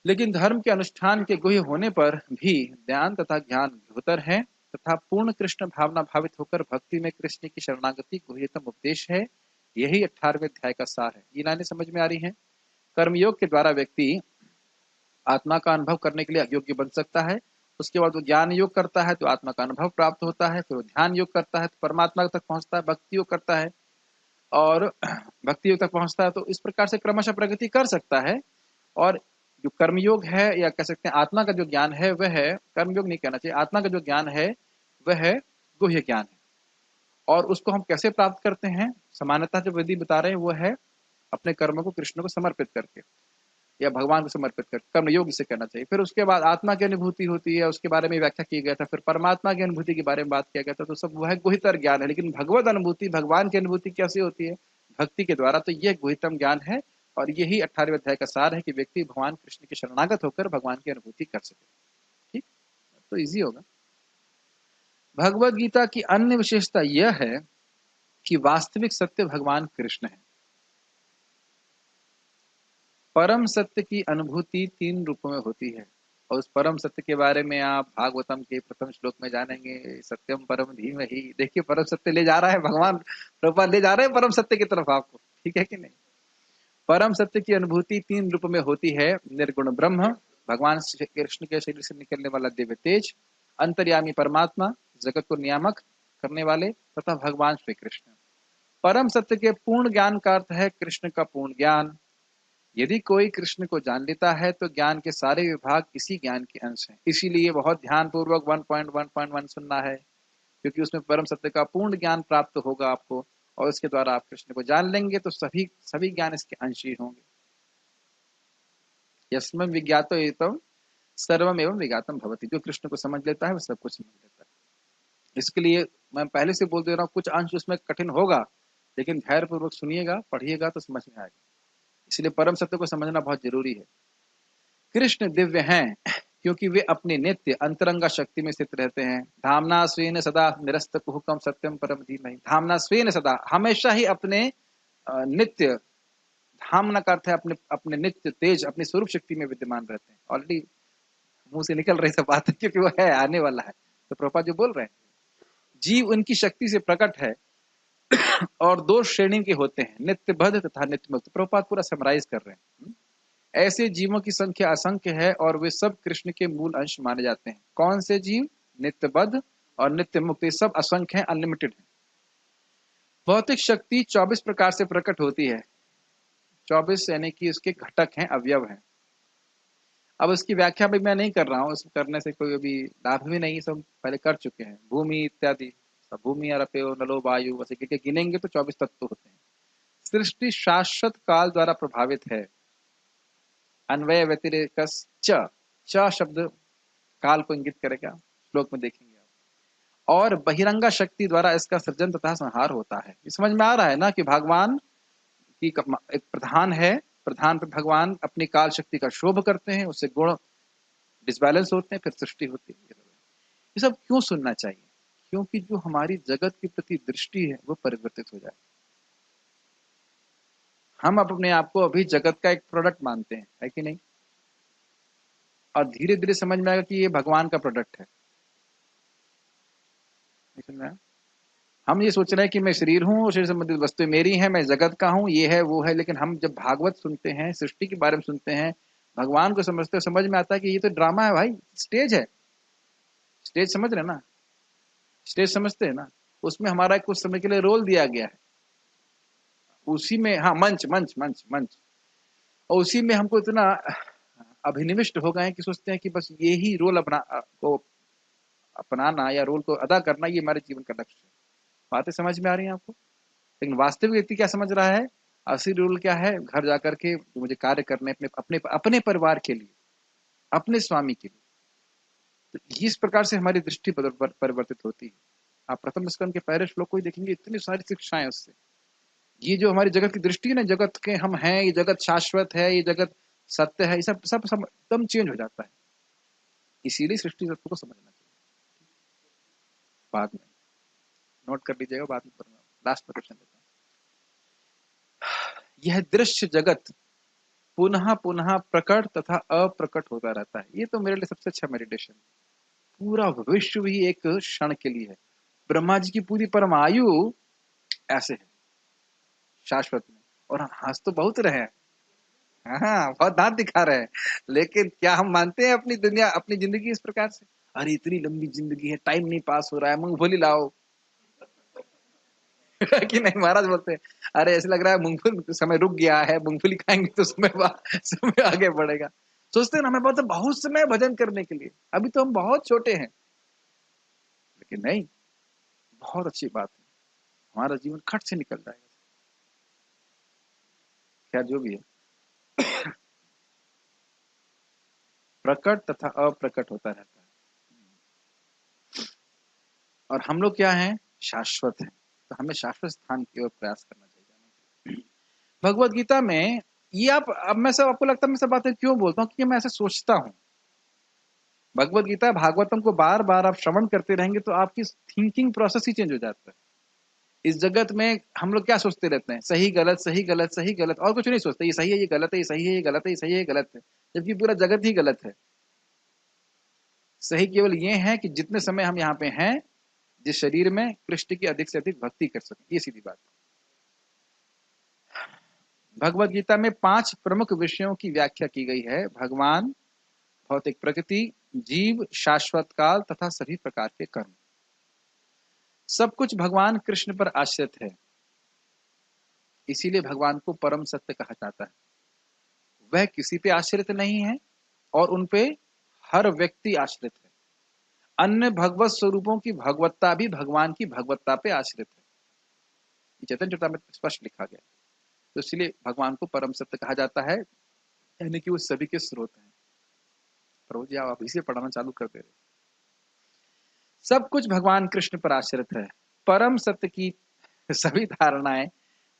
लेकिन धर्म के अनुष्ठान के गुह्य होने पर भी ध्यान तथा ज्ञान गुह्यतर है तथा पूर्ण कृष्ण भावना भावित होकर भक्ति में कृष्ण की शरणागति गुह्यतम उपदेश है। यही 18वें अध्याय का सार है। ये लाइनें समझ में आ रही हैं? कर्मयोग के द्वारा व्यक्ति आत्मा का अनुभव करने के लिए योग्य बन सकता है। उसके बाद वो ज्ञान योग करता है तो आत्मा का अनुभव प्राप्त होता है। फिर वो ध्यान योग करता है तो परमात्मा तक पहुंचता है। भक्ति योग करता है और भक्ति योग तक पहुंचता है। तो इस प्रकार से क्रमशः प्रगति कर सकता है। और जो कर्मयोग है, या कह सकते हैं आत्मा का जो ज्ञान है, वह है, कर्मयोग नहीं कहना चाहिए, आत्मा का जो ज्ञान है वह है गुह्य ज्ञान है। और उसको हम कैसे प्राप्त करते हैं? सामान्यतः जो विधि बता रहे हैं वो है अपने कर्मों को कृष्ण को समर्पित करके या भगवान को समर्पित करके, कर्मयोग इसे करना चाहिए। फिर उसके बाद आत्मा की अनुभूति होती है, उसके बारे में व्याख्या की गया था। फिर परमात्मा की अनुभूति के बारे में बात किया गया था। तो सब वह गुहितर ज्ञान है। लेकिन भगवत अनुभूति, भगवान की अनुभूति कैसे होती है? भक्ति के द्वारा। तो यह गुहितम ज्ञान है और यही 18वें अध्याय का सार है कि व्यक्ति भगवान कृष्ण के शरणागत होकर भगवान की अनुभूति कर सके। ठीक, तो इजी होगा। भगवत गीता की अन्य विशेषता यह है कि वास्तविक सत्य भगवान कृष्ण है। परम सत्य की अनुभूति 3 रूपों में होती है और उस परम सत्य के बारे में आप भागवतम के प्रथम श्लोक में जानेंगे। सत्यम परम धीमहि। देखिए, परम सत्य ले जा रहा है भगवान, प्रभुपाद ले जा रहे हैं परम सत्य की तरफ आपको। ठीक है कि नहीं? परम सत्य की अनुभूति 3 रूप में होती है। निर्गुण ब्रह्म, भगवान कृष्ण के शरीर से निकलने वाला दिव्य तेज, अंतर्यामी परमात्मा, जगत को नियामक करने वाले, तथा भगवान श्री कृष्ण। परम सत्य के पूर्ण ज्ञान का अर्थ है कृष्ण का पूर्ण ज्ञान। यदि कोई कृष्ण को जान लेता है तो ज्ञान के सारे विभाग इसी ज्ञान के अंश हैं। इसीलिए बहुत ध्यान पूर्वक 1.1.1 सुनना है, क्योंकि उसमें परम सत्य का पूर्ण ज्ञान प्राप्त होगा आपको और इसके द्वारा आप कृष्ण को जान लेंगे तो सभी सभी ज्ञान इसके अंश ही होंगे। यस्मिन् विज्ञातो एतम सर्वमेवं विज्ञातम भवति। जो कृष्ण को समझ लेता है वो सब कुछ समझ लेता है। इसके लिए मैं पहले से बोल दे रहा हूँ, कुछ अंश उसमें कठिन होगा, लेकिन धैर्य पूर्वक सुनिएगा, पढ़िएगा तो समझ में आएगा। इसलिए परम सत्य को समझना बहुत जरूरी है। कृष्ण दिव्य हैं क्योंकि वे अपनी नित्य अंतरंगा शक्ति में स्थित रहते हैं। धामना स्वेन सदा निरस्त कुहुकम सत्यम परम धीमहि। धामना स्वेन सदा, हमेशा ही अपने नित्य, धामना का अर्थ है अपने अपने नित्य तेज, अपनी स्वरूप शक्ति में विद्यमान रहते हैं। ऑलरेडी मुंह से निकल रही सब बात है, क्योंकि वो है, आने वाला है। तो प्रभुपाद जो बोल रहे हैं, जीव उनकी शक्ति से प्रकट है और दो श्रेणी के होते हैं, नित्य बद्ध तथा नित्य मुक्त। प्रभुपाद पूरा समराइज कर रहे हैं। ऐसे जीवों की संख्या असंख्य है और वे सब कृष्ण के मूल अंश माने जाते हैं। कौन से जीव? नित्यबद्ध और नित्य मुक्त, ये सब असंख्य है, अनलिमिटेड है। भौतिक शक्ति 24 प्रकार से प्रकट होती है। 24 यानी कि उसके घटक हैं, अवयव हैं। अब इसकी व्याख्या भी मैं नहीं कर रहा हूँ, इसको करने से कोई अभी लाभ भी नहीं, सब पहले कर चुके हैं। भूमि इत्यादि सब, भूमि और अपेय नलो वायु, वैसे गिनेंगे तो 24 तत्व होते हैं। सृष्टि शाश्वत काल द्वारा प्रभावित है। अन्वय व्यतिरेक च शब्द काल को इंगित करेगा, श्लोक में देखेंगे आप। और बहिरंगा शक्ति द्वारा इसका सृजन तथा संहार होता है। ये समझ में आ रहा है ना कि भगवान की एक प्रधान है, प्रधान पे भगवान अपनी काल शक्ति का शोभ करते हैं, उससे गुण डिसबैलेंस होते हैं, फिर सृष्टि होती है। ये सब क्यों सुनना चाहिए? क्योंकि जो हमारी जगत के प्रति दृष्टि है वो परिवर्तित हो जाए। हम अपने आप को अभी जगत का एक प्रोडक्ट मानते हैं, है कि नहीं? और धीरे धीरे समझ में आएगा कि ये भगवान का प्रोडक्ट है। समझ में आया? हम ये सोच रहे हैं कि मैं शरीर हूँ और शरीर संबंधित वस्तुएं मेरी हैं, मैं जगत का हूँ, ये है वो है। लेकिन हम जब भागवत सुनते हैं, सृष्टि के बारे में सुनते हैं, भगवान को समझते हैं, समझ में आता है कि ये तो ड्रामा है भाई, स्टेज है। स्टेज समझ रहे ना? स्टेज समझते हैं ना? उसमें हमारा कुछ समय के लिए रोल दिया गया है, उसी में, हाँ, मंच मंच मंच मंच, और उसी में हमको इतना अभिनिविष्ट हो गए हैं कि सोचते हैं कि बस ये ही रोल को अपनाना या रोल को अदा करना, ये हमारे जीवन का लक्ष्य है। बातें समझ में आ रही हैं आपको? लेकिन वास्तविक व्यक्ति क्या समझ रहा है? असली रोल क्या है? घर जाकर के मुझे कार्य करने, अपने अपने अपने परिवार के लिए, अपने स्वामी के लिए। तो इस प्रकार से हमारी दृष्टि परिवर्तित होती है। आप प्रथम स्कंद के पहले श्लोक को ही देखेंगे, इतनी सारी शिक्षाएं उससे। ये जो हमारी जगत की दृष्टि है ना, जगत के हम हैं, ये जगत शाश्वत है, ये जगत सत्य है, ये सब सब सब एकदम चेंज हो जाता है। इसीलिए सृष्टि तत्व को समझना चाहिए। बाद में नोट कर लीजिएगा, बाद में पढ़ूंगा। लास्ट क्वेश्चन देता हूँ। यह दृश्य जगत पुनः पुनः प्रकट तथा अप्रकट होता रहता है। ये तो मेरे लिए सबसे अच्छा मेडिटेशन। पूरा विश्व ही एक क्षण के लिए है। ब्रह्मा जी की पूरी परमायु ऐसे है, शाश्वत में। और हंस तो बहुत रहे हैं, हाँ, बहुत दांत दिखा रहे हैं, लेकिन क्या हम मानते हैं अपनी दुनिया, अपनी जिंदगी इस प्रकार से? अरे इतनी लंबी जिंदगी है, टाइम नहीं पास हो रहा है, मूंगफली लाओ। कि नहीं, महाराज बोलते हैं अरे ऐसे लग रहा है मूंगफली समय रुक गया है, मूंगफली खाएंगे तो समय आगे बढ़ेगा। सोचते हैं ना, हमें बहुत बहुत समय भजन करने के लिए, अभी तो हम बहुत छोटे हैं। लेकिन नहीं, बहुत अच्छी बात है, हमारा जीवन खट से निकल जाएगा। क्या जो भी है, प्रकट तथा अप्रकट होता रहता है। और हम लोग क्या हैं? शाश्वत हैं। तो हमें शाश्वत स्थान की ओर प्रयास करना चाहिए। भगवत गीता में ये आप, अब मैं सब, आपको लगता है मैं सब बातें क्यों बोलता हूँ? कि मैं ऐसे सोचता हूँ। भगवत गीता भागवतम को बार बार आप श्रवण करते रहेंगे तो आपकी थिंकिंग प्रोसेस ही चेंज हो जाता है। इस जगत में हम लोग क्या सोचते रहते हैं? सही गलत, सही गलत, सही गलत, और कुछ नहीं सोचते। ये सही है, ये गलत है, ये सही है, ये गलत है, ये सही है, ये गलत है, जबकि पूरा जगत ही गलत है। सही केवल ये है कि जितने समय हम यहाँ पे हैं, जिस शरीर में, कृष्ण की अधिक से अधिक भक्ति कर सकें, ये सीधी बात। भगवत गीता में 5 प्रमुख विषयों की व्याख्या की गई है: भगवान, भौतिक प्रकृति, जीव, शाश्वत काल तथा सभी प्रकार के कर्म। सब कुछ भगवान कृष्ण पर आश्रित है, इसीलिए भगवान को परम सत्य कहा जाता है। वह किसी पे आश्रित नहीं है और उनपे हर व्यक्ति आश्रित है। अन्य भगवत स्वरूपों की भगवत्ता भी भगवान की भगवत्ता पे आश्रित है। चैतन्य चरितामृत में स्पष्ट लिखा गया। तो इसलिए भगवान को परम सत्य कहा जाता है, यानी कि वो सभी के स्रोत हैं। प्रभु जी आप अभी से पढ़ाना चालू कर दे रहे। सब कुछ भगवान कृष्ण पर आश्रित है। परम सत्य की सभी धारणाएं,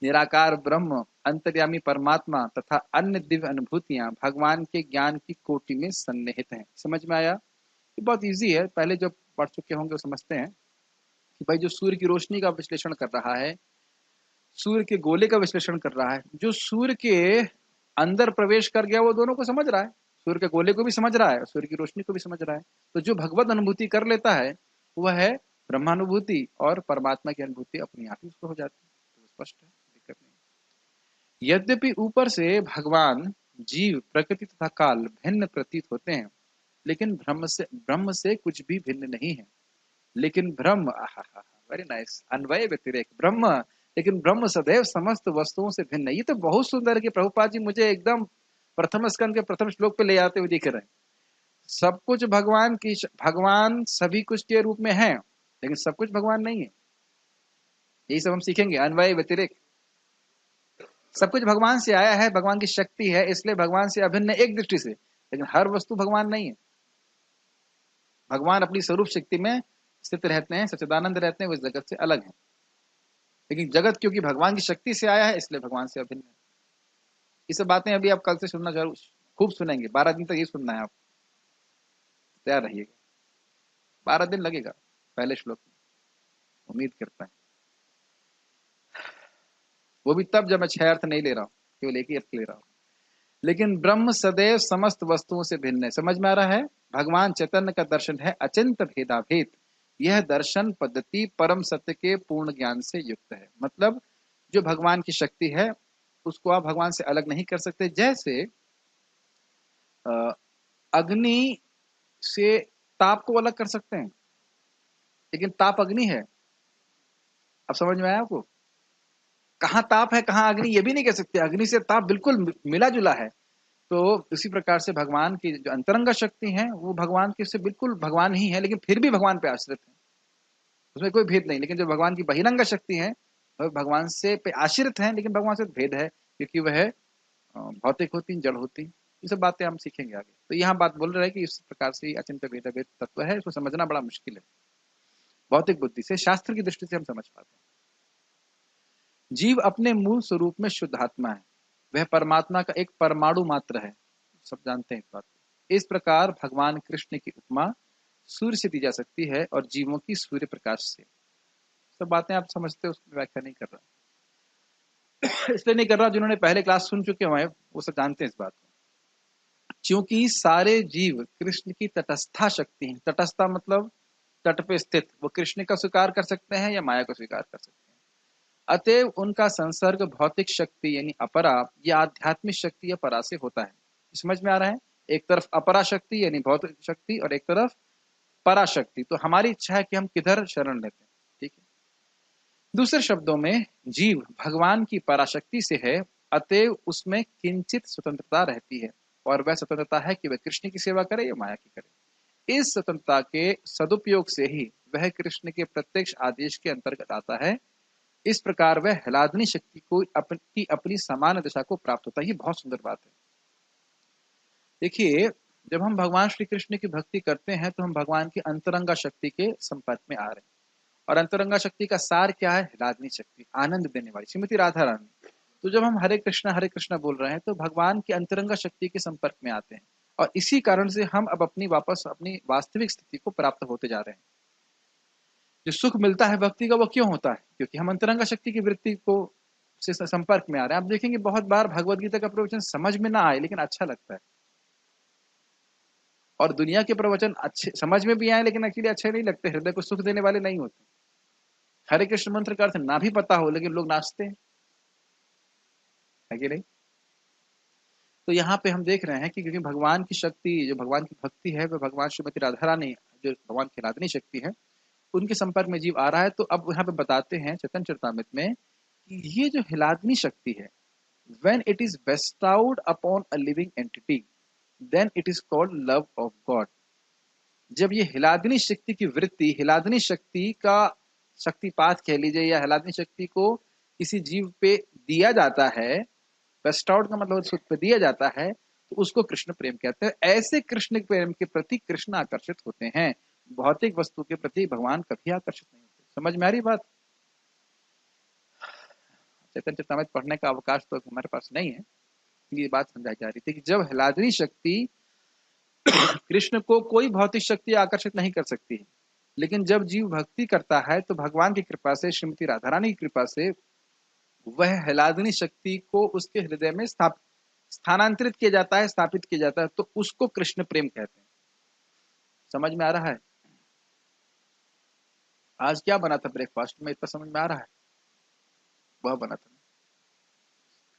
निराकार ब्रह्म, अंतर्यामी परमात्मा तथा अन्य दिव्य अनुभूतियां भगवान के ज्ञान की कोटि में सन्निहित हैं। समझ में आया? ये बहुत इजी है, पहले जो पढ़ चुके होंगे वो समझते हैं कि भाई जो सूर्य की रोशनी का विश्लेषण कर रहा है, सूर्य के गोले का विश्लेषण कर रहा है, जो सूर्य के अंदर प्रवेश कर गया वो दोनों को समझ रहा है, सूर्य के गोले को भी समझ रहा है, सूर्य की रोशनी को भी समझ रहा है। तो जो भगवत अनुभूति कर लेता है वह है ब्रह्मानुभूति, और परमात्मा की अनुभूति अपने आप ही उसको हो जाती है। तो स्पष्ट है, दिक्कत नहीं। यद्यपि ऊपर से भगवान, जीव, प्रकृति तथा काल भिन्न प्रतीत होते हैं, लेकिन ब्रह्म से कुछ भी भिन्न नहीं है। लेकिन ब्रह्म, वेरी नाइस, अन्वय व्यतिरेक ब्रह्म, लेकिन ब्रह्म सदैव समस्त वस्तुओं से भिन्न है। ये तो बहुत सुंदर है कि प्रभुपाद जी मुझे एकदम प्रथम स्कंद के प्रथम श्लोक पे ले आते हुए दिख रहे हैं। सब कुछ भगवान सभी कुछ के रूप में है, लेकिन सब कुछ भगवान नहीं है। यही सब हम सीखेंगे, अन्वय व्यतिरेक। सब कुछ भगवान से आया है, भगवान की शक्ति है, इसलिए भगवान से अभिन्न एक दृष्टि से, लेकिन हर वस्तु भगवान नहीं है। भगवान अपनी स्वरूप शक्ति में स्थित रहते हैं, सच्चिदानंद रहते हैं, वो इस जगत से अलग है। लेकिन जगत क्योंकि भगवान की शक्ति से आया है, इसलिए भगवान से अभिन्न है। ये सब बातें अभी आप कल से सुनना जरूर, खूब सुनेंगे। 12 दिन तक ये सुनना है, आप तैयार रहिएगा। 12 दिन लगेगा पहले श्लोक में, उम्मीद करता है। वो भी तब जब मैं 6 अर्थ नहीं ले रहा हूँ, केवल एक ही अर्थ ले रहा हूँ। लेकिन ब्रह्म सदैव समस्त वस्तुओं से भिन्न है। समझ में आ रहा है? भगवान चैतन्य का दर्शन है अचिंत भेदाभेद। यह दर्शन पद्धति परम सत्य के पूर्ण ज्ञान से युक्त है। मतलब जो भगवान की शक्ति है उसको आप भगवान से अलग नहीं कर सकते। जैसे अग्नि से ताप को अलग कर सकते हैं, लेकिन ताप अग्नि है। अब समझ में आया आपको? कहाँ ताप है कहाँ अग्नि, ये भी नहीं कह सकते। अग्नि से ताप बिल्कुल मिला जुला है। तो उसी प्रकार से भगवान की जो अंतरंग शक्ति है वो भगवान के से बिल्कुल भगवान ही है, लेकिन फिर भी भगवान पे आश्रित है, उसमें कोई भेद नहीं। लेकिन जो भगवान की बहिरंग शक्ति है वह भगवान से पे आश्रित है, लेकिन भगवान से भेद है, क्योंकि वह भौतिक होती, जड़ होती। ये सब बातें हम सीखेंगे आगे। तो यहाँ बात बोल रहे हैं कि इस प्रकार से अचिंत्य भेद भेद तत्व है, इसको समझना बड़ा मुश्किल है भौतिक बुद्धि से। शास्त्र की दृष्टि से हम समझ पाते हैं। जीव अपने मूल स्वरूप में शुद्ध आत्मा है, वह परमात्मा का एक परमाणु मात्र है। सब जानते हैं इस बात को। इस प्रकार भगवान कृष्ण की उपमा सूर्य से दी जा सकती है और जीवों की सूर्य प्रकाश से। सब बातें आप समझते हो, उसकी व्याख्या नहीं कर रहा। इसलिए नहीं कर रहा, जिन्होंने पहले क्लास सुन चुके हुए हैं वो सब जानते हैं इस बात को। क्योंकि सारे जीव कृष्ण की तटस्था शक्ति है। तटस्था मतलब तट पे स्थित। वो कृष्ण का स्वीकार कर सकते हैं या माया को स्वीकार कर सकते हैं। अतएव उनका संसर्ग भौतिक शक्ति यानी अपरा या आध्यात्मिक शक्ति या परा से होता है। समझ में आ रहा है? एक तरफ अपरा शक्ति यानी भौतिक शक्ति और एक तरफ पराशक्ति। तो हमारी इच्छा है कि हम किधर शरण लेते हैं। ठीक है। दूसरे शब्दों में जीव भगवान की पराशक्ति से है, अतएव उसमें किंचित स्वतंत्रता रहती है, और वह स्वतंत्रता है कि वह कृष्ण की सेवा करे या माया की करे। इस स्वतंत्रता के सदुपयोग से ही वह कृष्ण के प्रत्यक्ष आदेश के अंतर्गत आता है। इस प्रकार वह हलादनी शक्ति को अपनी समान दशा को प्राप्त होता है। ये बहुत सुंदर बात है। देखिए, जब हम भगवान श्री कृष्ण की भक्ति करते हैं तो हम भगवान की अंतरंगा शक्ति के संपर्क में आ रहे हैं। और अंतरंगा शक्ति का सार क्या है? हलादनी शक्ति, आनंद देने वाली श्रीमती राधा रानी। तो जब हम हरे कृष्णा बोल रहे हैं तो भगवान की अंतरंगा शक्ति के संपर्क में आते हैं, और इसी कारण से हम अब अपनी वास्तविक स्थिति को प्राप्त होते जा रहे हैं। जो सुख मिलता है भक्ति का वो क्यों होता है? क्योंकि हम अंतरंगा शक्ति की वृत्ति को से संपर्क में आ रहे हैं। आप देखेंगे बहुत बार भगवत गीता का प्रवचन समझ में ना आए लेकिन अच्छा लगता है, और दुनिया के प्रवचन अच्छे समझ में भी आए लेकिन एक्चुअली अच्छे नहीं लगते, हृदय को सुख देने वाले नहीं होते। हरे कृष्ण मंत्र का अर्थ ना भी पता हो लेकिन लोग नाचते हैं, है कि नहीं? तो यहाँ पे हम देख रहे हैं कि क्योंकि भगवान की शक्ति, जो भगवान की भक्ति है, वह भगवान श्रीमती राधा रानी जो भगवान की राधनी शक्ति है उनके संपर्क में जीव आ रहा है। तो अब यहाँ पे बताते हैं चैतन्य चरितामृत में कि ये जो हिलादनी शक्ति है, when it is bestowed upon a living entity, then it is called love of God। जब ये हिलादनी शक्ति की वृत्ति, हिलादनी शक्ति का शक्तिपात कह लीजिए, या हिलादनी शक्ति को किसी जीव पे दिया जाता है, बेस्टाउड का मतलब उस पे दिया जाता है, तो उसको कृष्ण प्रेम कहते हैं। ऐसे कृष्ण प्रेम के प्रति कृष्ण आकर्षित होते हैं, भौतिक वस्तु के प्रति भगवान कभी आकर्षित नहीं होते। समझ में आ रही बात? चैतन्य चरितमृत पढ़ने का अवकाश तो हमारे पास नहीं है, ये बात समझाई जा रही थी कि जब हलादनी शक्ति कृष्ण को कोई भौतिक शक्ति आकर्षित नहीं कर सकती है, लेकिन जब जीव भक्ति करता है तो भगवान की कृपा से, श्रीमती राधा रानी की कृपा से वह हलादनी शक्ति को उसके हृदय में स्थानांतरित किया जाता है, स्थापित किया जाता है, तो उसको कृष्ण प्रेम कहते हैं। समझ में आ रहा है? आज क्या बना था ब्रेकफास्ट में, इतना समझ में आ रहा है? वह बना था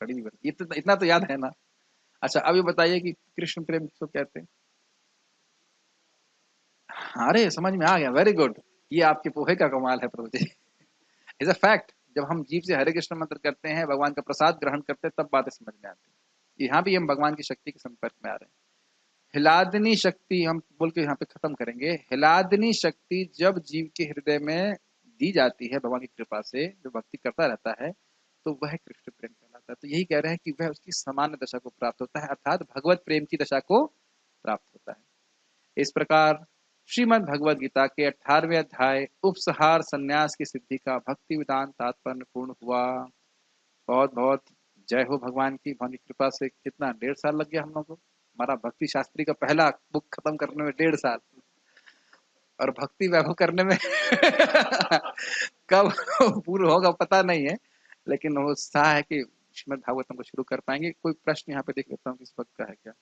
कड़ी बनी, इतना तो याद है ना? अच्छा अब ये बताइए कि कृष्ण प्रेम किसको कहते हैं? अरे समझ में आ गया, वेरी गुड। ये आपके पोहे का कमाल है प्रभु जी। Is a fact. जब हम जीव से हरे कृष्ण मंत्र करते हैं, भगवान का प्रसाद ग्रहण करते हैं, तब बातें समझ में आती है। यहाँ भी हम भगवान की शक्ति के संपर्क में आ रहे हैं। हिलादनी शक्ति हम बोल के यहाँ पे खत्म करेंगे। हिलादनी शक्ति जब जीव के हृदय में दी जाती है भगवान की कृपा से, जो भक्ति करता रहता है, तो वह कृष्ण प्रेम कहलाता है। तो यही कह रहे हैं कि वह उसकी सामान्य दशा को प्राप्त होता है, अर्थात भगवत प्रेम की दशा को प्राप्त होता है। इस प्रकार श्रीमद् भगवद गीता के 18वें अध्याय उपसहार संन्यास की सिद्धि का भक्ति विधान तात्पर्य पूर्ण हुआ। बहुत बहुत जय हो भगवान की। भगवान की कृपा से कितना 1.5 साल लग गया हम लोगों को। हमारा भक्ति शास्त्री का पहला बुक खत्म करने में 1.5 साल, और भक्ति वैभव करने में कब पूर्ण होगा पता नहीं है, लेकिन वो उत्साह है कि श्रीमद् भागवतम को शुरू कर पाएंगे। कोई प्रश्न यहाँ पे देख लेता हूँ किस वक्त का है क्या?